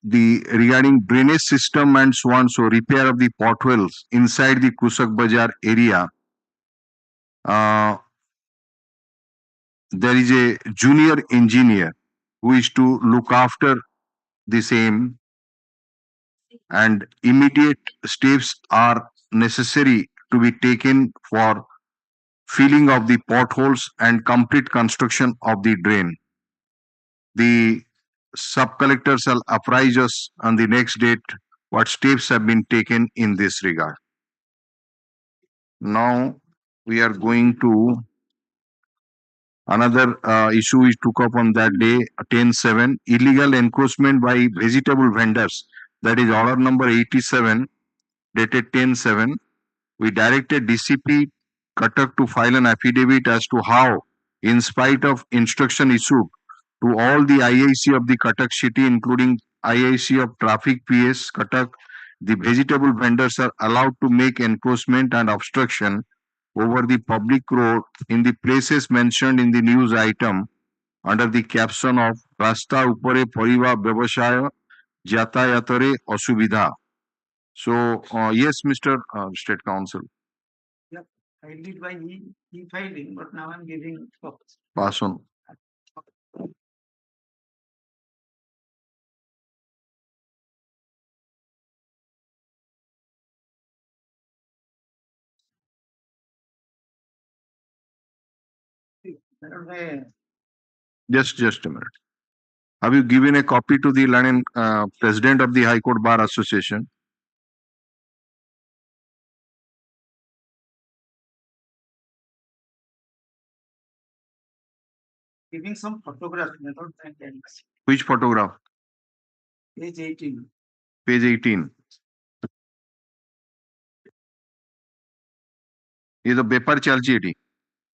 [SPEAKER 1] the regarding drainage system and so on, so repair of the potholes inside the Kusak Bazar area. There is a junior engineer who is to look after the same, and immediate steps are necessary to be taken for filling of the potholes and complete construction of the drain. The sub-collector shall apprise us on the next date what steps have been taken in this regard. Now we are going to another issue is took up on that day, 10/7, illegal encroachment by vegetable vendors. That is order number 87 dated 10/7. We directed DCP Cuttack to file an affidavit as to how, in spite of instruction issued to all the IIC of the Cuttack city, including IIC of Traffic PS Cuttack, the vegetable vendors are allowed to make encroachment and obstruction over the public road in the places mentioned in the news item under the caption of Rasta upore pariba ବ୍ୟବସାୟ ଯାତାୟାତରେ ଅସୁବିଧା. So, yes, Mr. State Counsel.
[SPEAKER 5] I did by e-filing, but now I'm giving copies.
[SPEAKER 1] Pass on. Just a minute. Have you given a copy to the learned President of the High Court Bar Association?
[SPEAKER 5] Giving some photograph, not thanks.
[SPEAKER 1] Which photograph?
[SPEAKER 5] Page 18.
[SPEAKER 1] Page 18. ये तो paper चलची eighty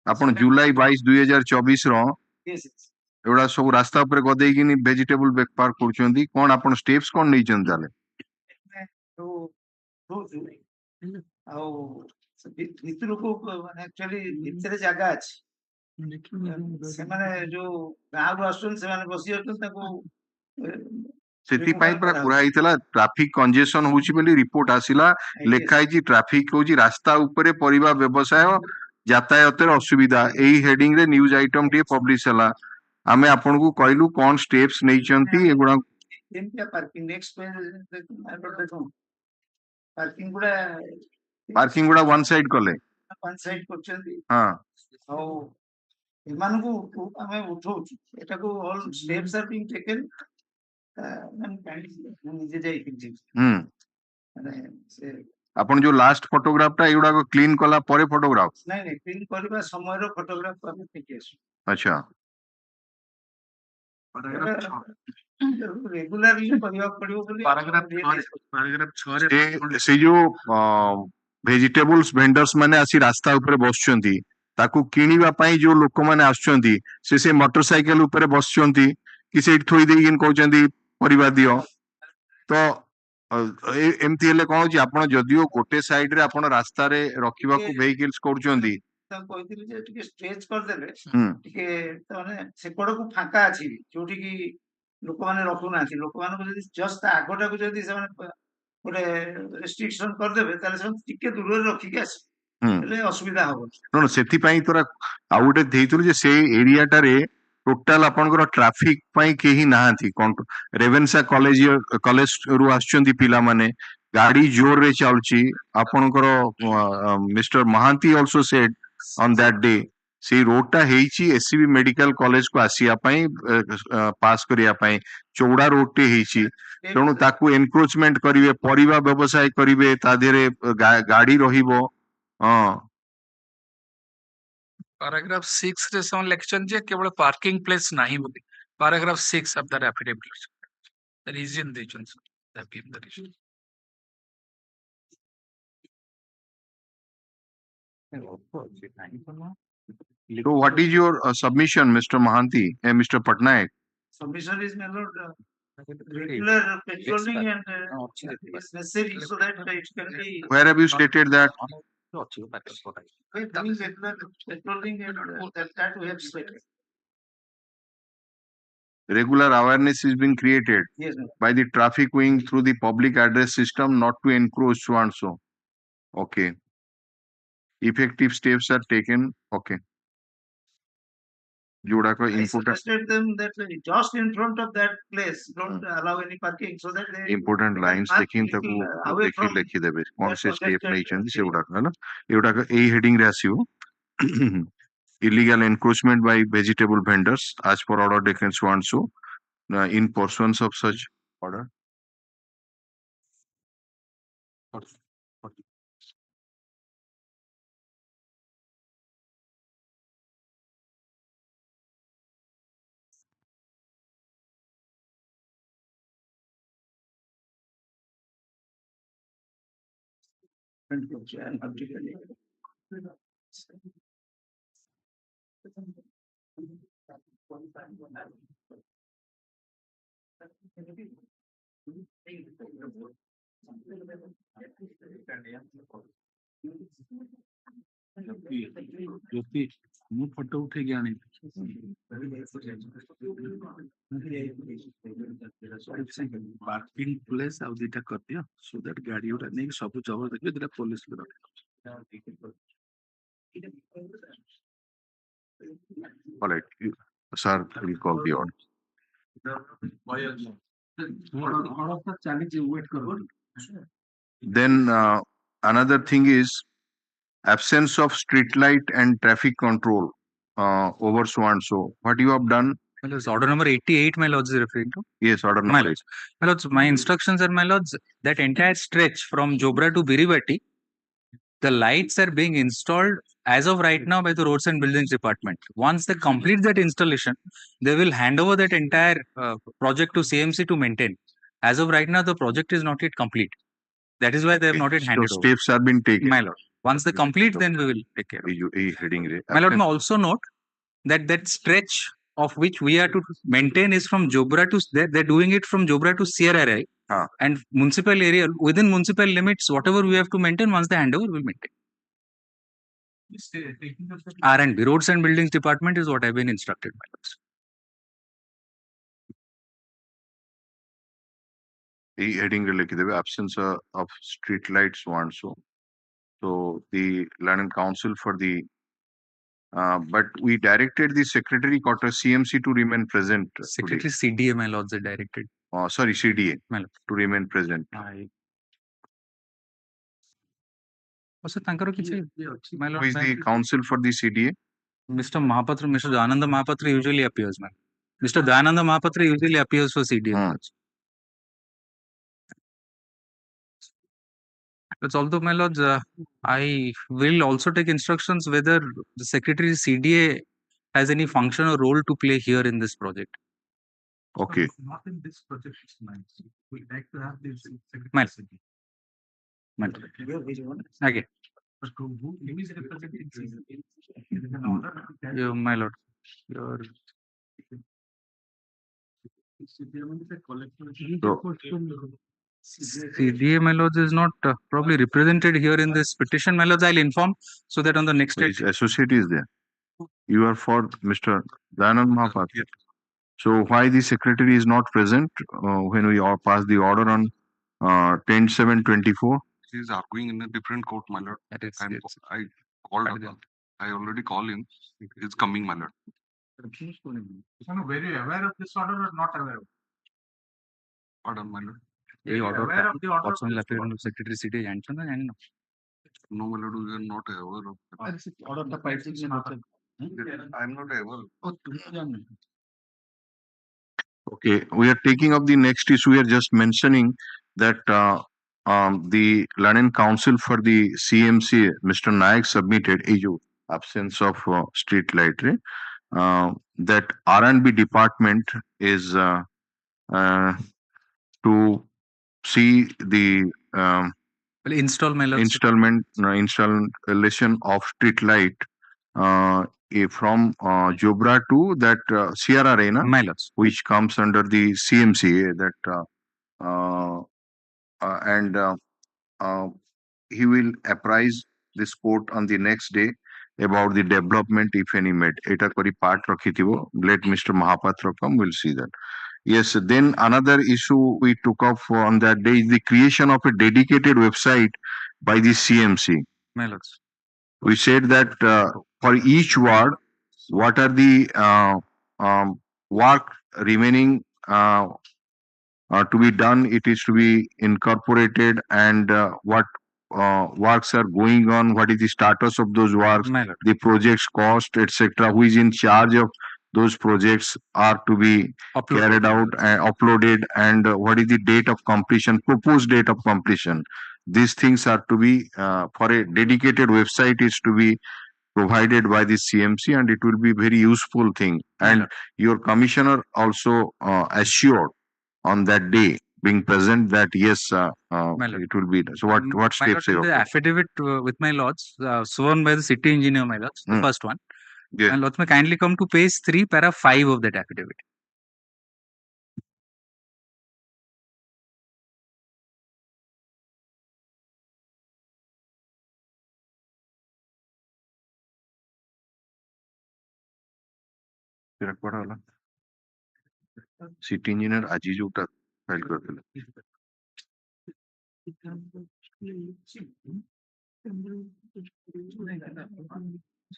[SPEAKER 1] आपण जुलाई 22 2024 रो
[SPEAKER 5] Yes, yes.
[SPEAKER 1] एवडा सब रास्ता ऊपर गदेई किनी vegetable बेपार करछंती कोन आपण steps कोन नै चन जाले
[SPEAKER 5] तो ଆଉ ଭିତରକୁ ଆକ୍ଚୁଆଲି ଭିତରେ ଜାଗା ଅଛି ସେମାନେ ଯୋଉ ଗାଁରୁ ଆସୁଛନ୍ତି ସେମାନେ ବସି ଯାଉଛନ୍ତି ତାକୁ
[SPEAKER 1] सेति पाई पूरा पुरा हितला ट्रैफिक कंजेशन होची बोली रिपोर्ट आसिला लेखा हिची ट्रैफिक होची रास्ता ऊपर परिबा व्यवसाय यातायातर असुविधा एही हेडिंग रे न्यूज आइटम टी पब्लिश हला आमे आपन को कहलु कोन स्टेप्स नै चंती एगुडा
[SPEAKER 5] एमटा पार्किंग नेक्स्ट पेज देखो पार्किंग गुडा
[SPEAKER 1] वन साइड कले
[SPEAKER 5] करछंती
[SPEAKER 1] हां
[SPEAKER 5] ଆଉ ଏମାନଙ୍କୁ ଆମେ ଉଠଉଛୁ ଏଟାକୁ ଅଲ୍ ସ୍ଟେପ୍ସ ଆର୍ ବିଂ ଟେକେନ୍ ନିଜେ ଯାଇକି ମାନେ ସେ
[SPEAKER 1] आपण जो लास्ट फोटोग्राफ टा एगुडा को क्लीन कला परे फोटोग्राफ
[SPEAKER 5] ନାଇଁ ନାଇଁ କ୍ଲିନ୍ କରିବା ସମୟର ଫଟୋଗ୍ରାଫ ଆମେ ନେଇକି ଆସୁ
[SPEAKER 1] अच्छा
[SPEAKER 5] ରେଗୁଲାରଲି କରିବାକୁ ପଡିବ ବୋଲି
[SPEAKER 1] से जो वेजिटेबल्स वेंडर्स माने आसी रास्ता ऊपर बसचंती ताकू किनिबा पई जो लोक माने आछचंती से मोटरसाइकिल ऊपर बसचंती कि से थोई देइन कहउचंती परिबा दियो तो एमती हेले कोन होची आपण जदियो गोटे साइड रे आपण रास्ता रे रखिबा को व्हीकल्स करचंती
[SPEAKER 5] କହିଥିଲି ଯେ ଟିକେ ଷ୍ଟ୍ରେଚ୍ କରିଦେଲେ ଟିକେ ମାନେ ସେପଟକୁ ଫାଙ୍କା ଅଛି ଯୋଉଠି କି ଲୋକମାନେ ରଖୁନାହାନ୍ତି ଲୋକମାନଙ୍କୁ ଯଦି ଜଷ୍ଟ ଆଗଟାକୁ ଯଦି ସେମାନେ ଗୋଟେ ରେଷ୍ଟ୍ରିକ୍ସନ କରିଦେବେ ତାହେଲେ ସେମାନେ ଟିକେ ଦୂରରେ ରଖିକି ଆସିବେ ହେଲେ ଅସୁବିଧା ହବନି
[SPEAKER 1] नो सेति पई तोरा आ गोटे देइतुल जे से एरिया टारे टोटल आपनकर ट्रैफिक पई केही नाहांती रेवेन्सा कॉलेज रु आछचंती पिला माने गाड़ी जोर रे चलची आपनकर mister Mahanti also said on that day से रोड टा हेची एससीबी मेडिकल कॉलेज को आसिया पई पास करिया पई चौड़ा रोड टे हेची तेणु ताकू एनक्रोचमेंट करिवे परिवा व्यवसाय करिवे ता देरे गाड़ी रहिबो हां
[SPEAKER 8] पैराग्राफ 6 रे सम लेक्चर जे केवल पार्किंग प्लेस नाही बोली paragraph 6 of the affidavit the reason देचन the give the reason
[SPEAKER 1] So what is your submission, Mr. Mahanti and Mr. Patnaik?
[SPEAKER 5] Submission is regular patrolling and is necessary so that it can be.
[SPEAKER 1] Where have you stated that?
[SPEAKER 5] Regular patrolling and that we have stated.
[SPEAKER 1] Regular awareness is being created
[SPEAKER 5] Yes,
[SPEAKER 1] by the traffic wing through the public address system not to encroach so and so. Okay. Effective steps are taken. Okay.
[SPEAKER 5] I suggested them that just in front of that place, don't allow any parking so that they
[SPEAKER 1] important lines taking taku
[SPEAKER 5] away from
[SPEAKER 1] lekhi debe kon se step
[SPEAKER 5] congested
[SPEAKER 1] nei chanti se guda hela euda ei heading re asibo illegal encroachment by vegetable vendors as per order taken so and so in pursuance of such order.
[SPEAKER 12] ज्योति ମୁଁ photo ଉଠେଇକି ଆଣିବି parking place ଆଉ ଦିଟା କରିଦିଅ show that ଗାଡି ଗୁଡା ନେଇକି ସବୁ ଜବର ଦେଖିବେ ଦିଟା ପୋଲିସ ବି ରଖିବ
[SPEAKER 1] All right, sir will call the order. Then another thing is absence of street light and traffic control over so and so. What you have done?
[SPEAKER 2] My lords, order number 88, my lords, is referring to.
[SPEAKER 1] Yes, order
[SPEAKER 2] My
[SPEAKER 1] number 8.
[SPEAKER 2] lords. My lords, my instructions are, my lords, that entire stretch from Jobra to Biribati, the lights are being installed as of right now by the Roads and Buildings Department. Once they complete that installation, they will hand over that entire project to CMC to maintain. As of right now, the project is not yet complete. That is why they have not yet handed over.
[SPEAKER 1] Steps have been taken.
[SPEAKER 2] My lord. Once they complete, then we will take care of it. My lord, may also note that that stretch of which we are to maintain is from Jobra to, they're doing it from Jobra to CRRI. And municipal area, within municipal limits, whatever we have to maintain, once they hand over, we'll maintain. R&B, Roads and Buildings Department, is what I've been instructed by us.
[SPEAKER 1] The heading the absence of street lights, so and so. So the Land and Council for the but we directed the Secretary Quarter CMC to remain present.
[SPEAKER 2] Secretary CDA, my lords, are directed.
[SPEAKER 1] Sorry, CDA to remain present. Who is the counsel for the CDA?
[SPEAKER 2] Mr. Mahapatra, Mr. Dananda Mahapatra usually appears, man. Mr. Dananda Mahapatra usually appears for CDA. That's although, my lords, I will also take instructions whether the Secretary CDA has any function or role to play here in this project.
[SPEAKER 1] Okay.
[SPEAKER 12] Not in this project, we like to have this
[SPEAKER 2] Secretary. Okay. My lord. CDA, my lords, is not probably represented here in this petition. My lords, I'll inform so that on the next
[SPEAKER 1] His associate is there. You are for Mr. Dayanand Mahapatra. So why the secretary is not present when we all pass the order on 10/7/24?
[SPEAKER 13] He is arguing in a different court, my lord. I called him. I already called him. He's coming, my lord.
[SPEAKER 12] Were you aware of this order or not aware of it?
[SPEAKER 13] Pardon, my lord.
[SPEAKER 12] Aware of the order?
[SPEAKER 2] Secretary CDA and
[SPEAKER 13] no, my lord, we are not aware of it. I'm not aware.
[SPEAKER 1] Okay, we are taking up the next issue. We are just mentioning that the Land Council for the CMC, Mr. Nayak submitted a absence of street light. That R&B department is to see the installation of street light from Jobra to that Sierra Arena, which comes under the CMCA. That and he will apprise this court on the next day about the development, if any, made. Eta kori part rakhithibo. Let Mr. Mahapatra come. We'll see that. Yes. Then another issue we took up on that day is the creation of a dedicated website by the CMC. We said that for each ward, what are the work remaining to be done, it is to be incorporated, and what works are going on, what is the status of those works, the project's cost, etc. Who is in charge of those projects are to be carried out and uploaded, and what is the date of completion, proposed date of completion. These things are to be for a dedicated website is to be provided by the CMC, and it will be very useful thing. And your commissioner also assured on that day being present that yes, it will be. So what steps are you
[SPEAKER 2] the affidavit with my lords sworn by the city engineer, my lords, the first one.
[SPEAKER 1] Yeah.
[SPEAKER 2] My lords may kindly come to page 3, para 5 of that affidavit.
[SPEAKER 1] City engineer aji jota file karthile.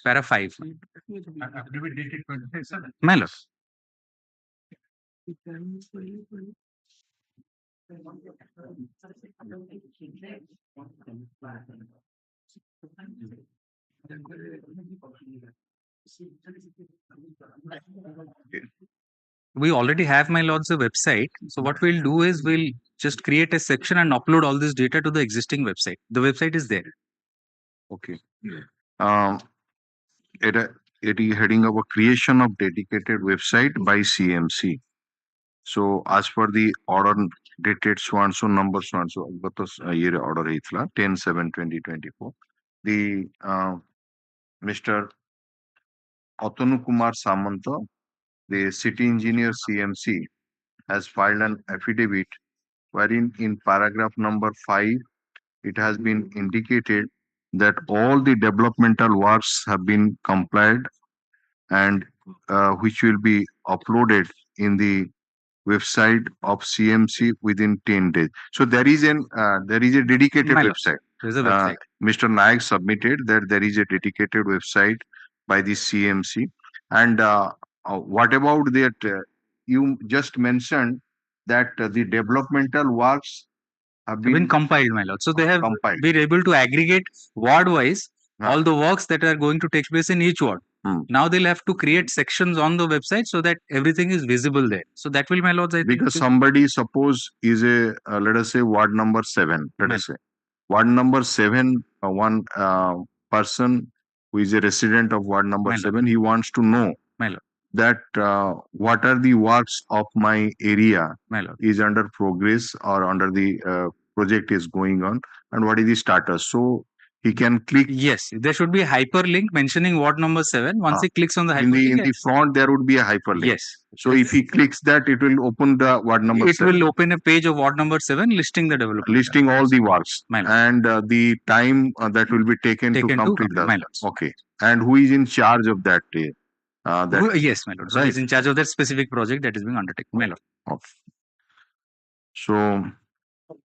[SPEAKER 2] Para 5. My lord. We already have, my lords, a website. So what we'll do is we'll just create a section and upload all this data to the existing website. The website is there.
[SPEAKER 1] Okay. It is heading of a creation of dedicated website by CMC. So as per the order dated so and so number so and so, but year order 10/7/2024, the Mr. Atanu Kumar Samanta, the city engineer CMC, has filed an affidavit wherein in paragraph number 5, it has been indicated that all the developmental works have been complied and which will be uploaded in the website of CMC within 10 days. So there is a dedicated
[SPEAKER 2] My lord,
[SPEAKER 1] website.
[SPEAKER 2] there's a website.
[SPEAKER 1] Mr. Nayak submitted that there is a dedicated website by the CMC. And what about that? You just mentioned that the developmental works have
[SPEAKER 2] Been compiled, my lord. So they have been able to aggregate ward-wise all the works that are going to take place in each ward. Now they'll have to create sections on the website so that everything is visible there. So that will, my lords, I think.
[SPEAKER 1] Because somebody suppose is a let us say ward number 7. Let us say ward number 7, one person who is a resident of ward number 7, he wants to know that what are the works of my area is under progress or under the project is going on and what is the status. So he can click.
[SPEAKER 2] Yes, there should be a hyperlink mentioning ward number 7. Once he clicks on the hyperlink,
[SPEAKER 1] in the front there would be a hyperlink.
[SPEAKER 2] Yes.
[SPEAKER 1] So if he clicks that, it will open the ward number 7.
[SPEAKER 2] It will open a page of ward number 7 listing the development.
[SPEAKER 1] Listing all the works and the time that will be taken to complete that. Okay. And who is in charge of that?
[SPEAKER 2] Yes, my lord. So he is in charge of that specific project that is being undertaken, my lord.
[SPEAKER 1] Okay. So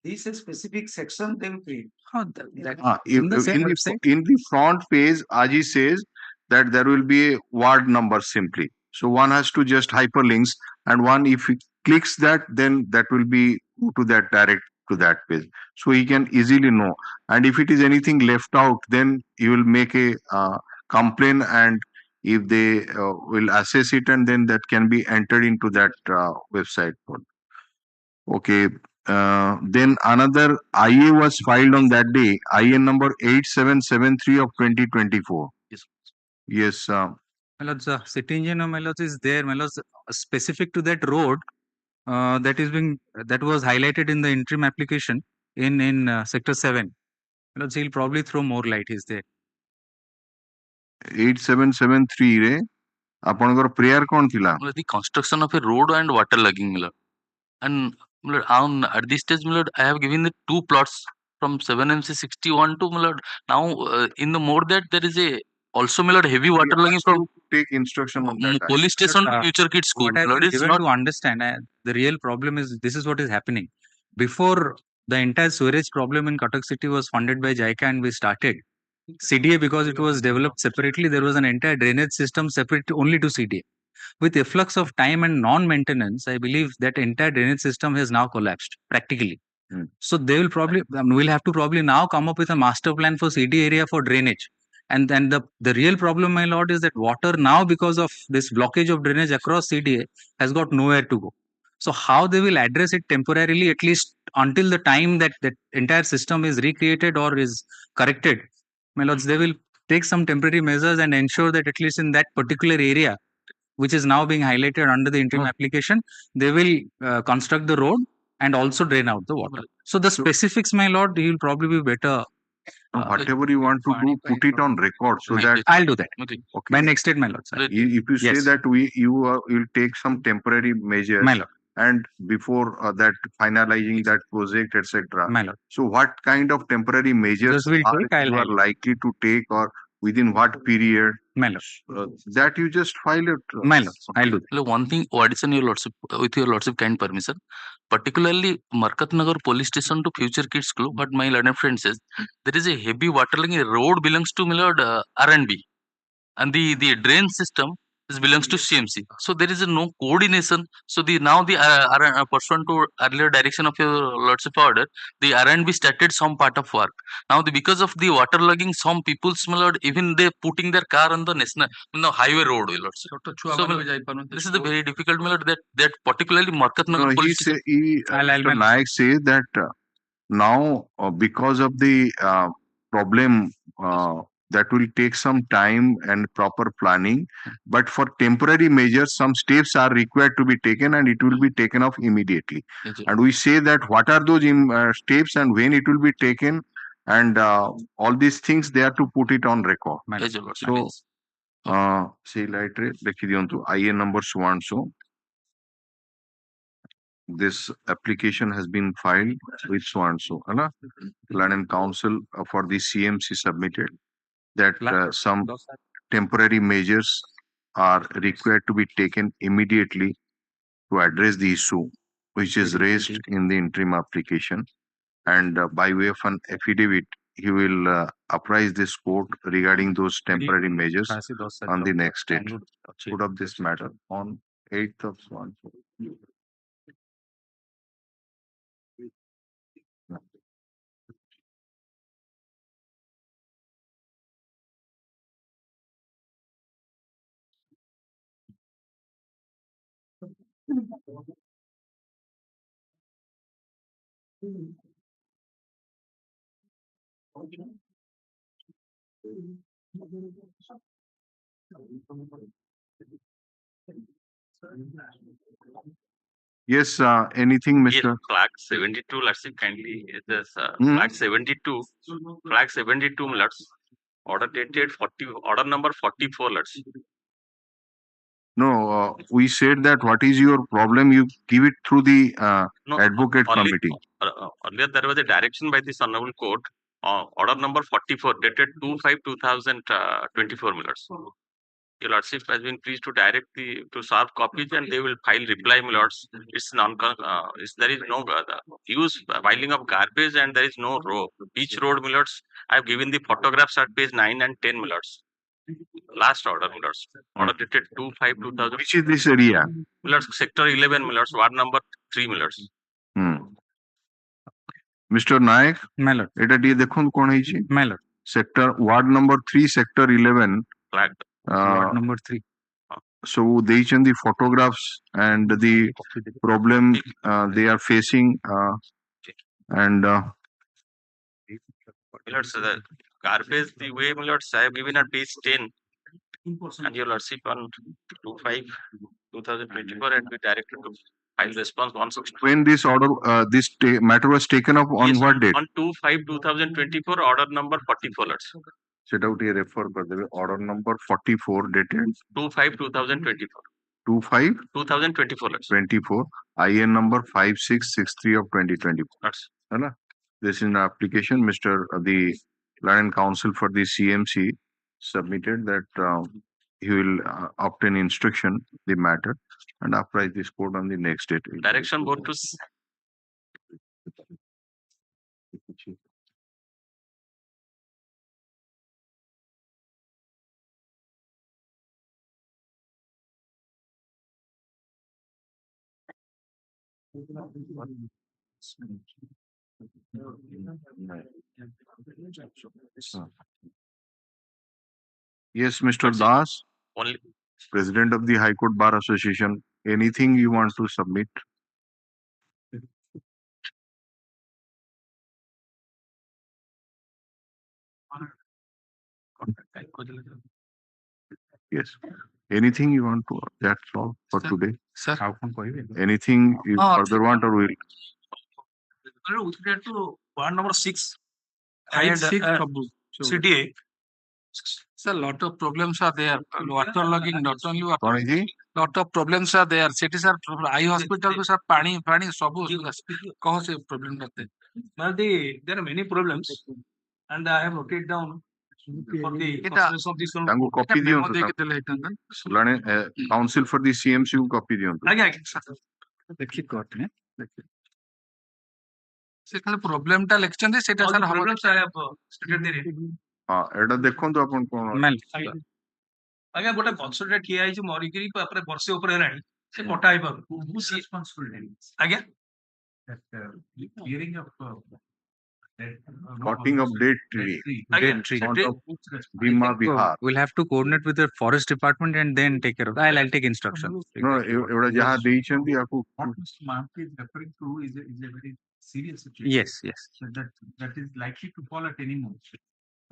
[SPEAKER 5] this is specific section they will create.
[SPEAKER 1] In the front page, Aji says that there will be a ward number simply. So one has to just hyperlinks, and one if he clicks that, then that will be to that direct to that page. So he can easily know. And if it is anything left out, then he will make a complaint, and if they will assess it, and then that can be entered into that website. Okay. Then another IA was filed on that day, IA number 8773 of 2024. Yes.
[SPEAKER 2] My lords, city engineer, my lords, is there, my lords, specific to that road that was highlighted in the interim application in sector 7. My lords, he'll probably throw more light. He's there.
[SPEAKER 1] 8773 रे आपनकर prayer कौन थिला?
[SPEAKER 12] The construction of a road and water logging, and at this stage, I have given the 2 plots from 7MC 61 to now in the more that there is a also heavy water logging from
[SPEAKER 1] take instruction on that
[SPEAKER 12] police station to future kids school.
[SPEAKER 2] What I've given to understand, the real problem is this is what is happening. Before the entire sewerage problem in Cuttack city was funded by JICA and we started CDA, because it was developed separately, there was an entire drainage system separate only to CDA. With efflux of time and non-maintenance, I believe that entire drainage system has now collapsed practically. So they will probably, we'll have to probably now come up with a master plan for CD area for drainage. And then the real problem, my lord, is that water now, because of this blockage of drainage across CDA, has got nowhere to go. So how they will address it temporarily, at least until the time that that entire system is recreated or is corrected, my lords, they will take some temporary measures and ensure that at least in that particular area, which is now being highlighted under the interim application, they will construct the road and also drain out the water. So the specifics, my lord, you will probably be better.
[SPEAKER 1] Whatever you want to do, put it on record so that
[SPEAKER 2] I'll do that.
[SPEAKER 1] Okay.
[SPEAKER 2] By next date, my lord. Sir.
[SPEAKER 1] If you say that you will take some temporary measures,
[SPEAKER 2] my lord,
[SPEAKER 1] and before that finalizing that project, etc.
[SPEAKER 2] My lord.
[SPEAKER 1] So what kind of temporary measures
[SPEAKER 2] you are
[SPEAKER 1] likely to take, or within what period,
[SPEAKER 2] My lord.
[SPEAKER 1] that you just file it.
[SPEAKER 2] My lord, I'll do.
[SPEAKER 12] Well, one thing, addition, your lordship, with your lordship kind permission, particularly Markat Nagar police station to Future Kids Club, but my learned friend says there is a heavy waterlogging. Road belongs to my lord R&B, and the drain system is belongs to CMC. So there is no coordination. So the now the pursuant to earlier direction of your lordship order, the R&B started some part of work. Now because of the waterlogging, some people's my lord, even they putting their car on the national highway road. My lordship. So this is the very difficult my lord, that particularly Markat Nagar
[SPEAKER 1] No,
[SPEAKER 12] police station.
[SPEAKER 1] Mr. Naik says that now because of the problem that will take some time and proper planning, but for temporary measures some steps are required to be taken and it will be taken off immediately.
[SPEAKER 12] Yes, sir.
[SPEAKER 1] And we say that what are those steps and when it will be taken, and all these things they are to put it on record.
[SPEAKER 12] Yes, your lordship.
[SPEAKER 1] So
[SPEAKER 12] Yes.
[SPEAKER 1] say light rate देखी दियंतु IN number so and so. This application has been filed with so and so, है Land and Council for the CMC submitted that some temporary measures are required to be taken immediately to address the issue which is raised in the interim application, and by way of an affidavit he will apprise this court regarding those temporary measures on the next date. Put up this matter on 8th of so and so. Yes, anything,
[SPEAKER 12] Yes,
[SPEAKER 1] Mr.
[SPEAKER 12] flag 72, let's see kindly. This flag 72, flag 72, let's order dated 40, order number 44, let's see.
[SPEAKER 1] No, we said that what is your problem, you give it through the
[SPEAKER 12] No,
[SPEAKER 1] advocate
[SPEAKER 12] only,
[SPEAKER 1] committee.
[SPEAKER 12] earlier there was a direction by the Honorable Court, order number 44, dated 2/5/2024, minutes. Your lordship has been pleased to direct the to serve copies and they will file reply, my lords. It's there is no use filing of garbage and there is no road. Beach road, my lords. I have given the photographs at page 9 and 10, my lords. Last order, my lords. Order dated 2/5/2000.
[SPEAKER 1] Which is this area?
[SPEAKER 12] My lords, sector 11, my lords. Ward number 3, my lords.
[SPEAKER 1] Mr. Naik,
[SPEAKER 2] My lord.
[SPEAKER 1] এটা দিয়ে দেখুন কোন হয়েছে
[SPEAKER 2] My lord.
[SPEAKER 1] sector ward number 3 sector 11
[SPEAKER 12] Flag.
[SPEAKER 2] Ward number 3.
[SPEAKER 1] so ଦେଇଛନ୍ତି photographs and the problem they are facing and
[SPEAKER 12] My lords, the garbage, the way, my lords, I have given at page 10 and your lordship on 2/5/2024 and we directed to file response 160.
[SPEAKER 1] when this order this matter was taken up on
[SPEAKER 12] Yes,
[SPEAKER 1] what date?
[SPEAKER 12] On 2/5/2024, order number 44, lords.
[SPEAKER 1] সেটাও টিকে refer করে দেবে order number 44 dated
[SPEAKER 12] 2/5/2024.
[SPEAKER 1] 25/2024
[SPEAKER 12] lords.
[SPEAKER 1] IN number 5663 of 2024
[SPEAKER 12] Lords.
[SPEAKER 1] है ना? This is an application Mr. The Land and Council for the CMC submitted that he will obtain instruction the matter and apprise this court on the next date.
[SPEAKER 12] Direction board to
[SPEAKER 1] Yes, Mr. Das,
[SPEAKER 12] only.
[SPEAKER 1] President of the High Court Bar Association. Anything you want to submit? Yes. Anything you want to? That's all for today.
[SPEAKER 8] Sir.
[SPEAKER 1] Anything you further want or will?
[SPEAKER 11] With regard to ward number 6
[SPEAKER 8] Five,
[SPEAKER 11] and
[SPEAKER 8] six,
[SPEAKER 11] CTA,
[SPEAKER 8] Sir, lot of problems are there. Water logging, not only water.
[SPEAKER 1] कौन है जी?
[SPEAKER 8] Lot of problems are there. City sir, eye hospital को sir पानी सब कौन से problem रहते हैं?
[SPEAKER 11] well, there are many problems, and I have noted down for the
[SPEAKER 8] It,
[SPEAKER 11] consideration of this one.
[SPEAKER 1] ତାଙ୍କୁ କପି
[SPEAKER 8] memo
[SPEAKER 1] ଦିଅନ୍ତୁ
[SPEAKER 8] ଦେଇକି ଦେଲେ ହେଇଥାନ୍ତା।
[SPEAKER 1] କାଉନସିଲ ଫର ଦି CMC କୁ କପି ଦିଅନ୍ତୁ।
[SPEAKER 11] ଆଜ୍ଞା ଆଜ୍ଞା sir।
[SPEAKER 2] ଦେଖି କୋର୍ଟ ରେ
[SPEAKER 8] ସେ ଖାଲି ପ୍ରୋବ୍ଲେମ ଟା ଲେଖିଛନ୍ତି ସେଇଟା
[SPEAKER 11] All
[SPEAKER 8] ସାର୍
[SPEAKER 11] the
[SPEAKER 8] ହବ।
[SPEAKER 11] problems I have stated there.
[SPEAKER 1] ହଁ ଏଇଟା ଦେଖନ୍ତୁ ଆପଣ କଣ
[SPEAKER 11] ଆଜ୍ଞା ଆଜ୍ଞା ଗୋଟେ ଗଛଟେ ଠିଆ ହେଇଛି ମରିକିରି ତାପରେ ବର୍ଷେ ଉପରେ ହେଲାଣି ସେ କଟା ହେଇପାରୁନି। ଆଜ୍ଞା
[SPEAKER 1] cutting of dead tree
[SPEAKER 11] Dead
[SPEAKER 2] tree.
[SPEAKER 1] front of Bhima Bihar.
[SPEAKER 2] we'll have to coordinate with the forest department and then take care of that. I'll take instruction.
[SPEAKER 1] No, ଏଗୁଡା ଯାହା ଦେଇଛନ୍ତି ୟାକୁ
[SPEAKER 5] What Mr. Mahanti is referring to is a very serious situation.
[SPEAKER 2] Yes, yes.
[SPEAKER 5] That is likely to fall at any moment.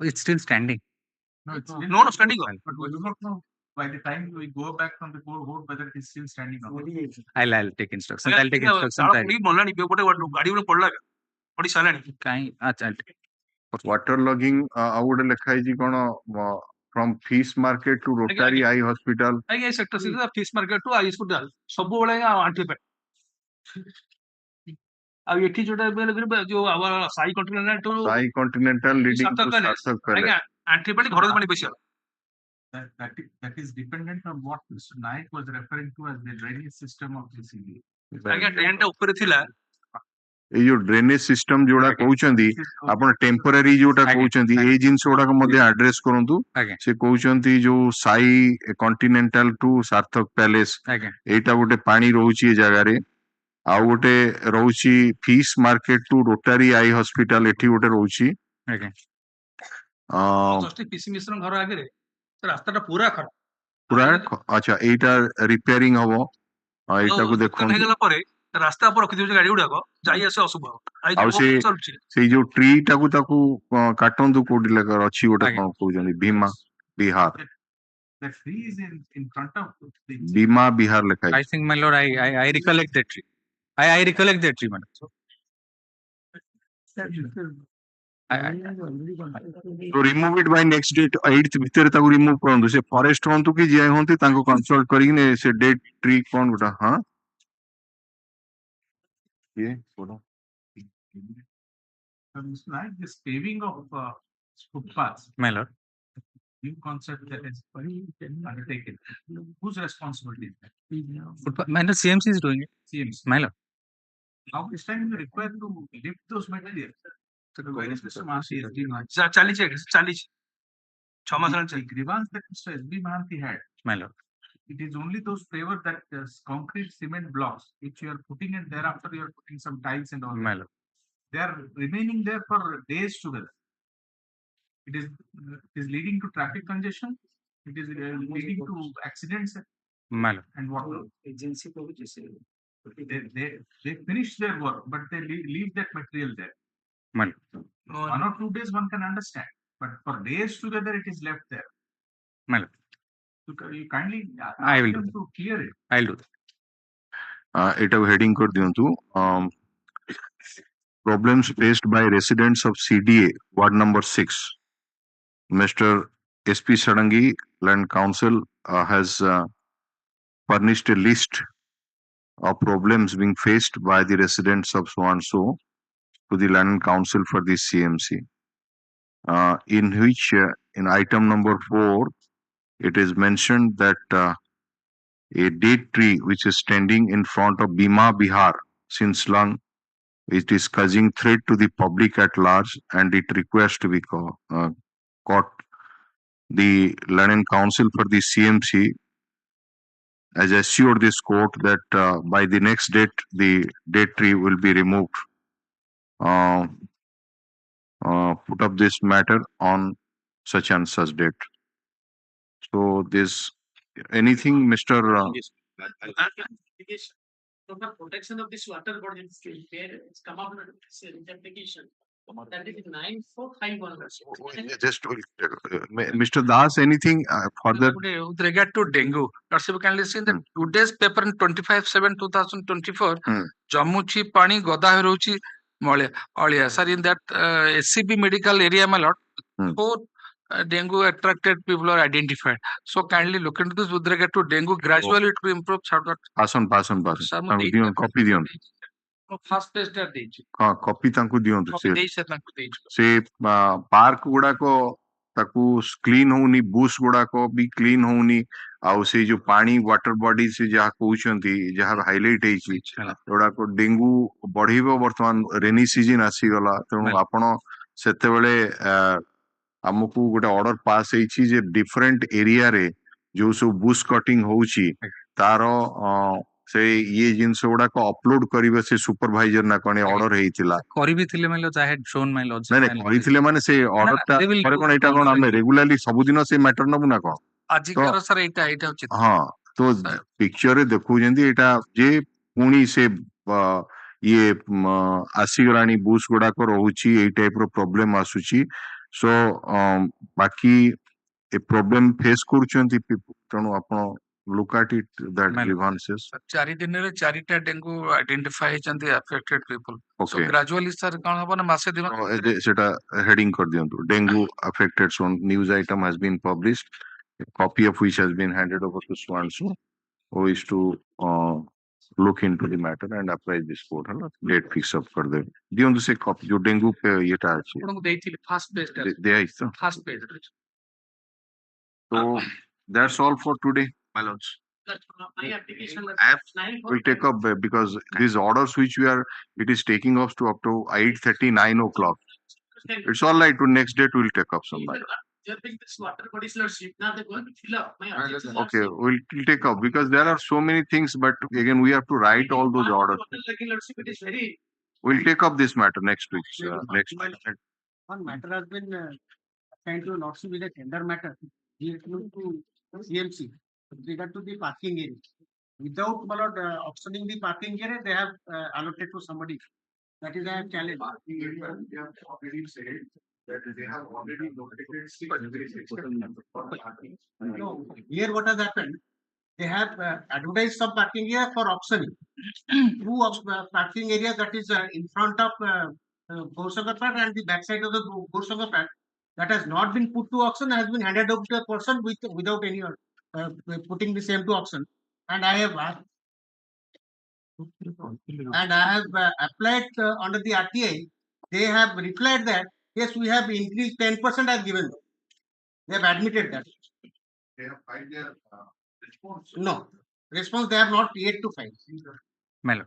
[SPEAKER 2] It's still standing.
[SPEAKER 5] No, it's still
[SPEAKER 11] No, standing up.
[SPEAKER 5] But we do not know by the time we go back from the board whether it is still standing or not.
[SPEAKER 2] I'll take instructions. I'll take instructions.
[SPEAKER 11] ତାଳ ପଡିକି ମଲାଣି ଗୋଟେ ଗାଡି ଗୋଟେ ପଡିଲା ପଡି ସାରିଲାଣି।
[SPEAKER 2] କାଇଁ ଆଚ୍ଛା I'll take.
[SPEAKER 1] water logging ଆଉ ଗୋଟେ ଲେଖା ହେଇଛି କଣ from fish market to Rotary Eye Hospital.
[SPEAKER 11] ଆଜ୍ଞା ଏଇ ସେକ୍ଟର ସିଧା fish market to eye hospital ସବୁବେଳେ ଆଣ୍ଠି ପେଟ। ଆଉ ଏଠି ଯୋଉଟା ଯୋଉ ଆମର Sai continental
[SPEAKER 1] Sai Continental leading to Sarthak Palace.
[SPEAKER 11] ଆଜ୍ଞା ଆଣ୍ଠି ପେଟ ଘର ପାଣି ପଇସା।
[SPEAKER 5] That is dependent on what Mr. Naik was referring to as the drainage system of the city.
[SPEAKER 11] ଆଜ୍ଞା ଡ୍ରେନ୍ ଟା ଉପରେ ଥିଲା।
[SPEAKER 1] ଏଇ ଯୋଉ ଡ୍ରେନେଜ ସିଷ୍ଟମ ଯୋଉଟା କହୁଛନ୍ତି ଆପଣ ଟେମ୍ପୋରାରୀ ଯୋଉଟା କହୁଛନ୍ତି ଏଇ ଜିନିଷ ଗୁଡାକ ମଧ୍ୟ ଆଡ୍ରେସ କରନ୍ତୁ।
[SPEAKER 2] ଆଜ୍ଞା
[SPEAKER 1] ସେ କହୁଛନ୍ତି ଯୋଉ ସାଇ କଣ୍ଟିନେଣ୍ଟାଲ ଟୁ ସାର୍ଥକ ପ୍ୟାଲେସ
[SPEAKER 2] ଆଜ୍ଞା
[SPEAKER 1] ଏଇଟା ଗୋଟେ ପାଣି ରହୁଛି ଏ ଜାଗାରେ। ଆଉ ଗୋଟେ ରହୁଛି fish market to rotary eye hospital ଏଠି ଗୋଟେ ରହୁଛି।
[SPEAKER 2] ଆଜ୍ଞା
[SPEAKER 11] ଜଷ୍ଟିସ ପିସି ମିଶ୍ର ଘର ଆଗରେ ରାସ୍ତାଟା ପୁରା ଖରାପ।
[SPEAKER 1] ପୁରା ଆଚ୍ଛା ଏଇଟା ରିପେୟାରିଂ ହବ ଏଇଟାକୁ ଦେଖନ୍ତୁ।
[SPEAKER 11] ହେଇଗଲା ପରେ ରାସ୍ତା ଉପରେ ରଖିଦେଉଛି ଗାଡି ଗୁଡାକ ଯାଇ ଆସି ଅଶୁଭ।
[SPEAKER 1] ଆଉ ସେଇ ଯୋଉ ଟ୍ରି ଟାକୁ ତାକୁ କାଟନ୍ତୁ କୋଉଠି ଲେଖା ଅଛି ଗୋଟେ କଣ କହୁଛନ୍ତି Bhima Bihar.
[SPEAKER 5] The tree is in front of the
[SPEAKER 1] Bhima Bihar Lekha
[SPEAKER 2] I
[SPEAKER 1] ହେଇଛି।
[SPEAKER 2] think my lord I recollect that tree. I recollect that tree, madam.
[SPEAKER 1] So remove it by next date 8th ଭିତରେ ତାକୁ ରିମୁଭ କରନ୍ତୁ। ସେ forest ହୁଅନ୍ତୁ କି ଯିଏ ହୁଅନ୍ତି ତାଙ୍କୁ କନସଲ୍ଟ କରିକି ସେ ଡେଡ୍ ଟ୍ରି କଣ ଗୋଟା ହଁ ଇଏ କୋଉଟା
[SPEAKER 5] Mr. Naik, this paving of footpaths,
[SPEAKER 2] My lord.
[SPEAKER 5] new concept that is undertaken. Whose responsibility is that?
[SPEAKER 2] My lord, CMC is doing it.
[SPEAKER 5] CMC.
[SPEAKER 2] My lord.
[SPEAKER 5] How much time you require to lift those materials? Where is Mr. Mahanti SB Mahanti?
[SPEAKER 11] ଚାଲିଛି ଚାଲିଛି 6 ମାସ
[SPEAKER 5] The grievance that Mr. SB Mahanti had,
[SPEAKER 2] My lord.
[SPEAKER 5] it is only those favor that concrete cement blocks which you are putting and thereafter you are putting some tiles and all.
[SPEAKER 2] My lord.
[SPEAKER 5] They are remaining there for days together. It is leading to traffic congestion. It is leading to accidents
[SPEAKER 2] My lord.
[SPEAKER 5] and what agency they finish their work, but they leave that material there.
[SPEAKER 2] My lord.
[SPEAKER 5] 1 or 2 days one can understand, but for days together it is left there.
[SPEAKER 2] My lord.
[SPEAKER 5] You kindly
[SPEAKER 2] I will
[SPEAKER 5] ask them to clear it.
[SPEAKER 2] I'll do that.
[SPEAKER 1] ଏଇଟାକୁ heading କରିଦିଅନ୍ତୁ। Problems faced by residents of CDA Ward number 6. Mr. S.P. Sadangi, Land Council, has furnished a list of problems being faced by the residents of so and so to the Land Council for the CMC, in which in item number 4 it is mentioned that a dead tree which is standing in front of Bhima Bihar since long, it is causing threat to the public at large and it requires to be caught. The Land Council for the CMC has assured this court that by the next date the dead tree will be removed. Put up this matter on such and such date. So this anything, Mr.
[SPEAKER 14] Protection of this water body where it's come up with application. That is 9451.
[SPEAKER 1] Just Mr. Das, anything further?
[SPEAKER 8] With regard to dengue, Lordship kindly see that today's paper in 25/7/2024, Jamuchi Pani Goda Hirochi Molia. Sir, in that SCB medical area, my lord, 4 dengue attracted people are identified. So kindly look into this with regard to dengue. Gradually it will improve.
[SPEAKER 1] Pass on. Copy diyon.
[SPEAKER 8] First page that ଦେଇଛି।
[SPEAKER 1] copy ତାଙ୍କୁ ଦିଅନ୍ତୁ।
[SPEAKER 8] Copy ଦେଇ ସେ ତାଙ୍କୁ ଦେଇଛୁ।
[SPEAKER 1] ସେ park ଗୁଡାକ ताकू क्लीन होनी बुश गुड़ाक भी क्लीन होनी आउ से जो पानी वाटर बॉडी से जहाँ कहउछंती जहाँ हाइलाइट ହେଇଛି एगुड़ाक डेंगू बढ़िबो वर्तमान रेनी सीजन आसीगला तेणु आपण सेतेबेले आमको गोटे ऑर्डर पास ହେଇଛି जे डिफरेंट एरिया रे जो सब बुश कटिंग होउची तार से ये जिनस गुड़ाक अपलोड करिवे से सुपरवाइजर ना कोन ऑर्डर ହେଇଥିଲା
[SPEAKER 2] କରିବି ଥିଲେ mile I had shown my lodge
[SPEAKER 1] ନାଇଁ ନାଇଁ କହିଥିଲେ ମାନେ ସେ ଅର୍ଡର ଟା ପରେ କଣ ଏଇଟା କଣ ଆମେ ରେଗୁଲାରଲି ସବୁଦିନ ସେ ମ୍ୟାଟର ନବୁ ନା କଣ
[SPEAKER 8] ଆଜିକାର ସାର୍ ଏଇଟା ଉଚିତ
[SPEAKER 1] ହଁ ତ ପିକ୍ଚର ରେ ଦେଖୁଛନ୍ତି ଏଇଟା ଯେ ପୁଣି ସେ ଇଏ ଆସିଗଲାଣି ବୁଶ ଗୁଡାକ ରହୁଛି ଏଇ ଟାଇପ ର ପ୍ରୋବ୍ଲେମ ଆସୁଛି ସୋ ବାକି ଏ ପ୍ରୋବ୍ଲେମ ଫେସ୍ କରୁଛନ୍ତି ତେଣୁ ଆପଣ look at it that grievances
[SPEAKER 8] 4 ଦିନରେ 4ଟା ଡେଙ୍ଗୁ ଆଇଡେଣ୍ଟିଫାଇ ହେଇଛନ୍ତି affected people so
[SPEAKER 1] Okay.
[SPEAKER 8] gradually sir କଣ ହବ ନା ମାସେ ଦି ମାସ
[SPEAKER 1] ସେଟା heading କରିଦିଅନ୍ତୁ dengue affected so news item has been published a copy of which has been handed over to Swansu who is to look into the matter and apprise this court ହେଲା date fix up କରିଦେବେ ଦିଅନ୍ତୁ ସେ copy जो dengue पे ଇଏଟା ଅଛି
[SPEAKER 8] ଆପଣଙ୍କୁ ଦେଇଥିଲି ଫାର୍ଷ୍ଟ ପେଜ ଟା
[SPEAKER 1] ଦିଆହେଇଛି ତ
[SPEAKER 8] ଫାର୍ଷ୍ଟ ପେଜ ରେ
[SPEAKER 1] so that's all for today my lords
[SPEAKER 14] My application
[SPEAKER 1] app will take up because these orders which we are it is taking us to up to 8:39 o'clock it's all right to next date we'll take up some matter
[SPEAKER 14] They're taking this water body slurship. Now they're going to fill up. My application
[SPEAKER 1] okay we'll take up because there are so many things but again we have to write all those orders
[SPEAKER 14] It is very
[SPEAKER 1] we'll take up this matter next week next week
[SPEAKER 5] one matter has been assigned to not to be the tender matter related to CMC with regard to the parking area. Without auctioning the parking area, they have allocated to somebody. That is a challenge.
[SPEAKER 6] Parking area, they have already said that they have already located 6 for parking.
[SPEAKER 5] No, here what has happened? They have advertised some parking area for auctioning. Two parking area that is in front of Kusak and the backside of the Kusak that has not been put to auction has been handed over to a person without any putting the same to auction. And I have applied under the RTI. They have replied that yes, we have increased 10% as given. They have admitted that.
[SPEAKER 6] They have filed their response.
[SPEAKER 5] No response. They have not yet to file.
[SPEAKER 2] Melo.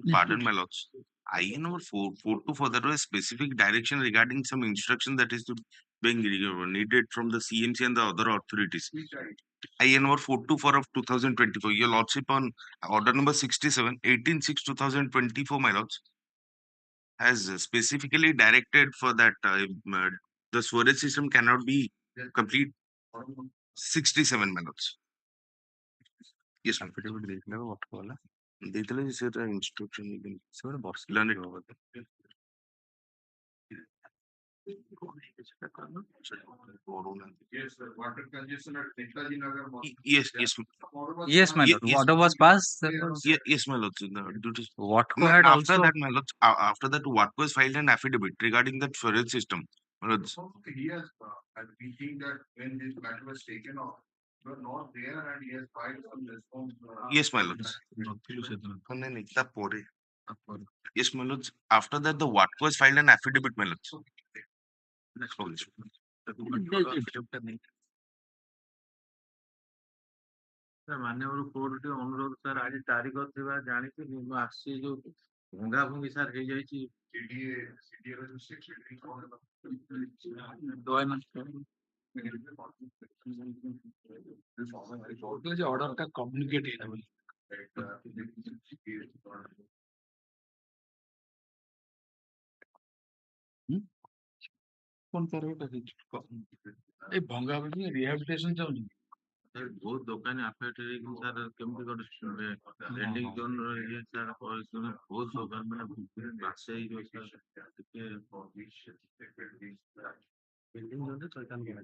[SPEAKER 15] Pardon my lords. IN number 424 there was a specific direction regarding some instruction that is to being needed from the CMC and the other authorities. IN number 424 of 2024. Your lordship on order number 67, 18/6/2024, my lords, has specifically directed for that the storage system cannot be complete. 67, my lords. Yes, ma'am. ଦେଇଥିଲେ ସେଟା instruction ସେଟା ବର୍ଷିଲାନି
[SPEAKER 6] Yes, sir. Water congestion at Netaji Nagar.
[SPEAKER 15] yes
[SPEAKER 2] Yes, my lord. Order was passed.
[SPEAKER 15] yes my lord
[SPEAKER 2] What
[SPEAKER 15] no,
[SPEAKER 2] had
[SPEAKER 15] after
[SPEAKER 2] also
[SPEAKER 15] that my lord after that what was filed an affidavit regarding that storage system my lords.
[SPEAKER 6] Okay, he has I'm thinking that when this matter was taken off you were not there and he has filed some response
[SPEAKER 15] yes my lords yes my lords after that the what was filed an affidavit my lords.
[SPEAKER 5] ମାନ୍ୟବର court ଟି ଅନୁରୋଧ sir ଆଜି ତାରିଖ ଥିବା ଜାଣିକି ମୁଁ ଆସିଛି ଯୋଉ ଭଙ୍ଗା ଭଙ୍ଗି ସାର୍ ହେଇଯାଇଛି
[SPEAKER 8] ଅର୍ଡର ଟା କମ୍ୟୁନିକେଟ ହେଇନା ବୋଲି କଣ ତାର ଗୋଟେ ଏଇ ଭଙ୍ଗା ଭଙ୍ଗି ରିହାବିଲିଟେସନ ଚାହୁଁଛି ବହୁତ ଦୋକାନୀ ଆଫେକ୍ଟ ହେଇକି ସାର୍ କେମିତି ଗୋଟେ ଲେଣ୍ଡିଂ ଜୋନ୍ ଇଏ ସାର୍ ବହୁତ ଦୋକାନ ମାନେ ମାସେ ହେଇଯିବ ସାର୍ ଟିକେ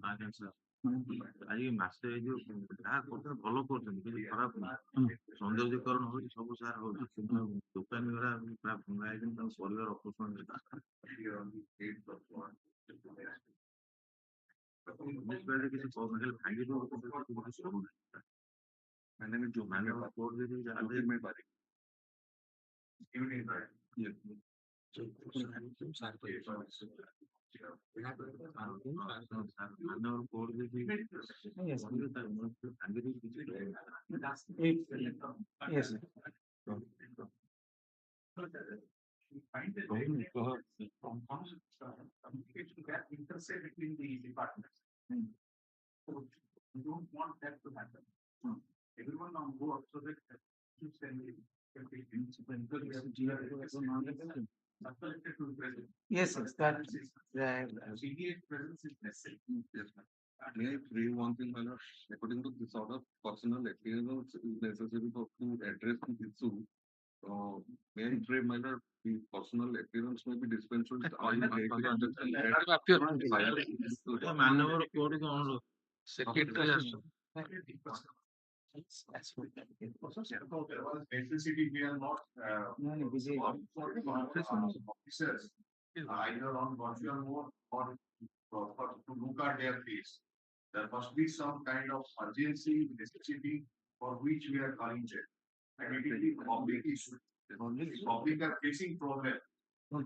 [SPEAKER 8] ଆଜ୍ଞା ସାର୍ ଆଜି ମାସେ ହେଇଯିବ ଯାହା କରୁଛନ୍ତି ଭଲ କରୁଛନ୍ତି କିନ୍ତୁ ଖରାପ ସୌନ୍ଦର୍ଯ୍ୟକରଣ ହଉଛି ସବୁ ସାର୍ ହଉଛି କିନ୍ତୁ ଦୋକାନୀ ଗୁରା ପୁରା ଭଙ୍ଗା ହେଇକି ତାଙ୍କ ପରିବାର ଅପୋଷଣ କିଛି ଭାଙ୍ଗି
[SPEAKER 2] Yes.
[SPEAKER 5] Find the communication gap intercept between the departments. So we don't want that to happen. Everyone on board so that
[SPEAKER 2] Yes, yes, that
[SPEAKER 5] immediate presence is necessary.
[SPEAKER 13] Yes, ma'am. May I pray one thing, my lord? According to this order, personal appearance is necessary to address the issue. May I pray, my lord, the personal appearance may be dispensed with all the
[SPEAKER 5] Necessity, we are not officers either on virtual mode or to look at their face. There must be some kind of urgency, necessity for which we are calling check. And it is the public issue. Public are facing problem. So,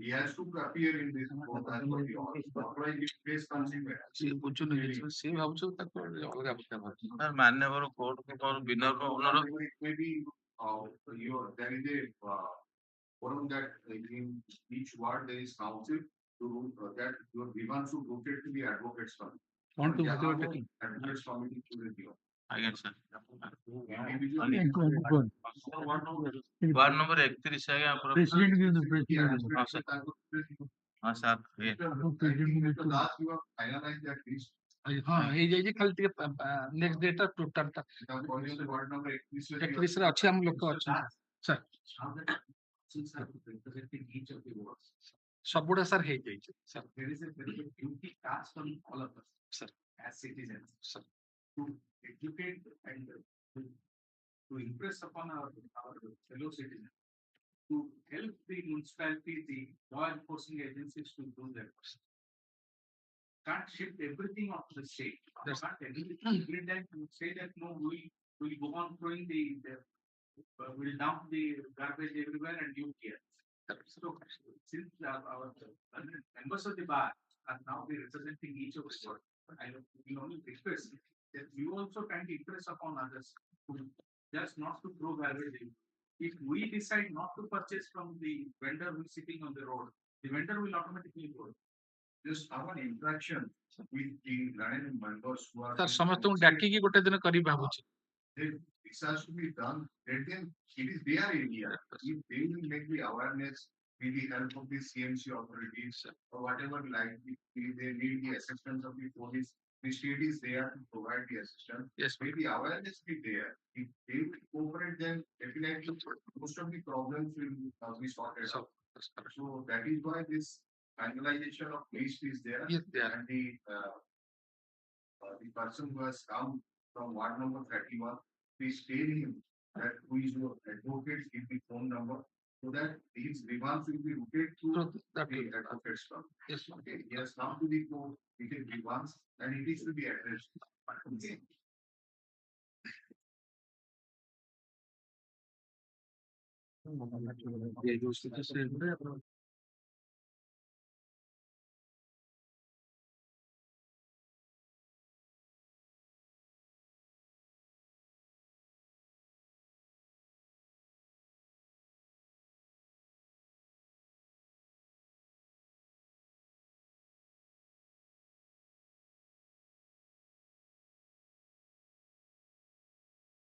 [SPEAKER 5] he has to appear in this court as per the order. Otherwise, it face consequence.
[SPEAKER 15] ମାନ୍ୟବର court ବିନା
[SPEAKER 5] Maybe there is a forum that in each ward there is council to that your grievance should rotate to the advocates firm. Advocates committee to review.
[SPEAKER 15] ଆଜ୍ଞା sir
[SPEAKER 5] Individually,
[SPEAKER 15] ward number 31 ଆଜ୍ଞା ଆପଣ
[SPEAKER 4] President gives the
[SPEAKER 5] the
[SPEAKER 4] president.
[SPEAKER 5] advocates
[SPEAKER 15] ହଁ sir ଇଏ
[SPEAKER 5] the last you have finalized that list.
[SPEAKER 8] ହଁ ହେଇଯାଇଛି ଖାଲି ଟିକେ next data ଟୋଟାଲଟା
[SPEAKER 5] Ward number 31
[SPEAKER 8] 31 ରେ ଅଛି ଆମ ଲୋକ ଅଛନ୍ତି sir
[SPEAKER 5] each of the wards.
[SPEAKER 8] ସବୁଟା ସାର୍ ହେଇଯାଇଛି sir
[SPEAKER 5] There is a duty cast on all of us, sir, as citizens, sir, to educate and to impress upon our fellow citizens, to help the municipality, the law enforcing agencies to do their work. Can't shift everything onto the state. Can't every time to say that no, we go on throwing we'll dump the garbage everywhere and you care. So since our members of the bar are now representing each of us, I will only request that you also can impress upon others to just not to throw garbage in. If we decide not to purchase from the vendor who is sitting on the road, the vendor will automatically go. Just have an interaction with the line members who are.
[SPEAKER 8] Sir ସମସ୍ତଙ୍କୁ ଡାକିକି ଗୋଟେ ଦିନ କରିବି ଭାବୁଛି
[SPEAKER 5] This has to be done. Let them, it is their area. If they will make the awareness with the help of the CMC authorities or whatever, like if they need the assistance of the police, the state is there to provide the assistance.
[SPEAKER 8] Yes,
[SPEAKER 5] May the awareness be there. If they will cooperate, then definitely most of the problems will be sorted out. So that is why this finalization of list is there.
[SPEAKER 8] Yes, there.
[SPEAKER 5] And the person who has come from ward number 31, please tell him that who is your advocate, give the phone number so that these grievance will be routed to the advocate's firm.
[SPEAKER 8] Yes,
[SPEAKER 5] Okay, he has come to the court with a grievance and it is to be addressed. Okay.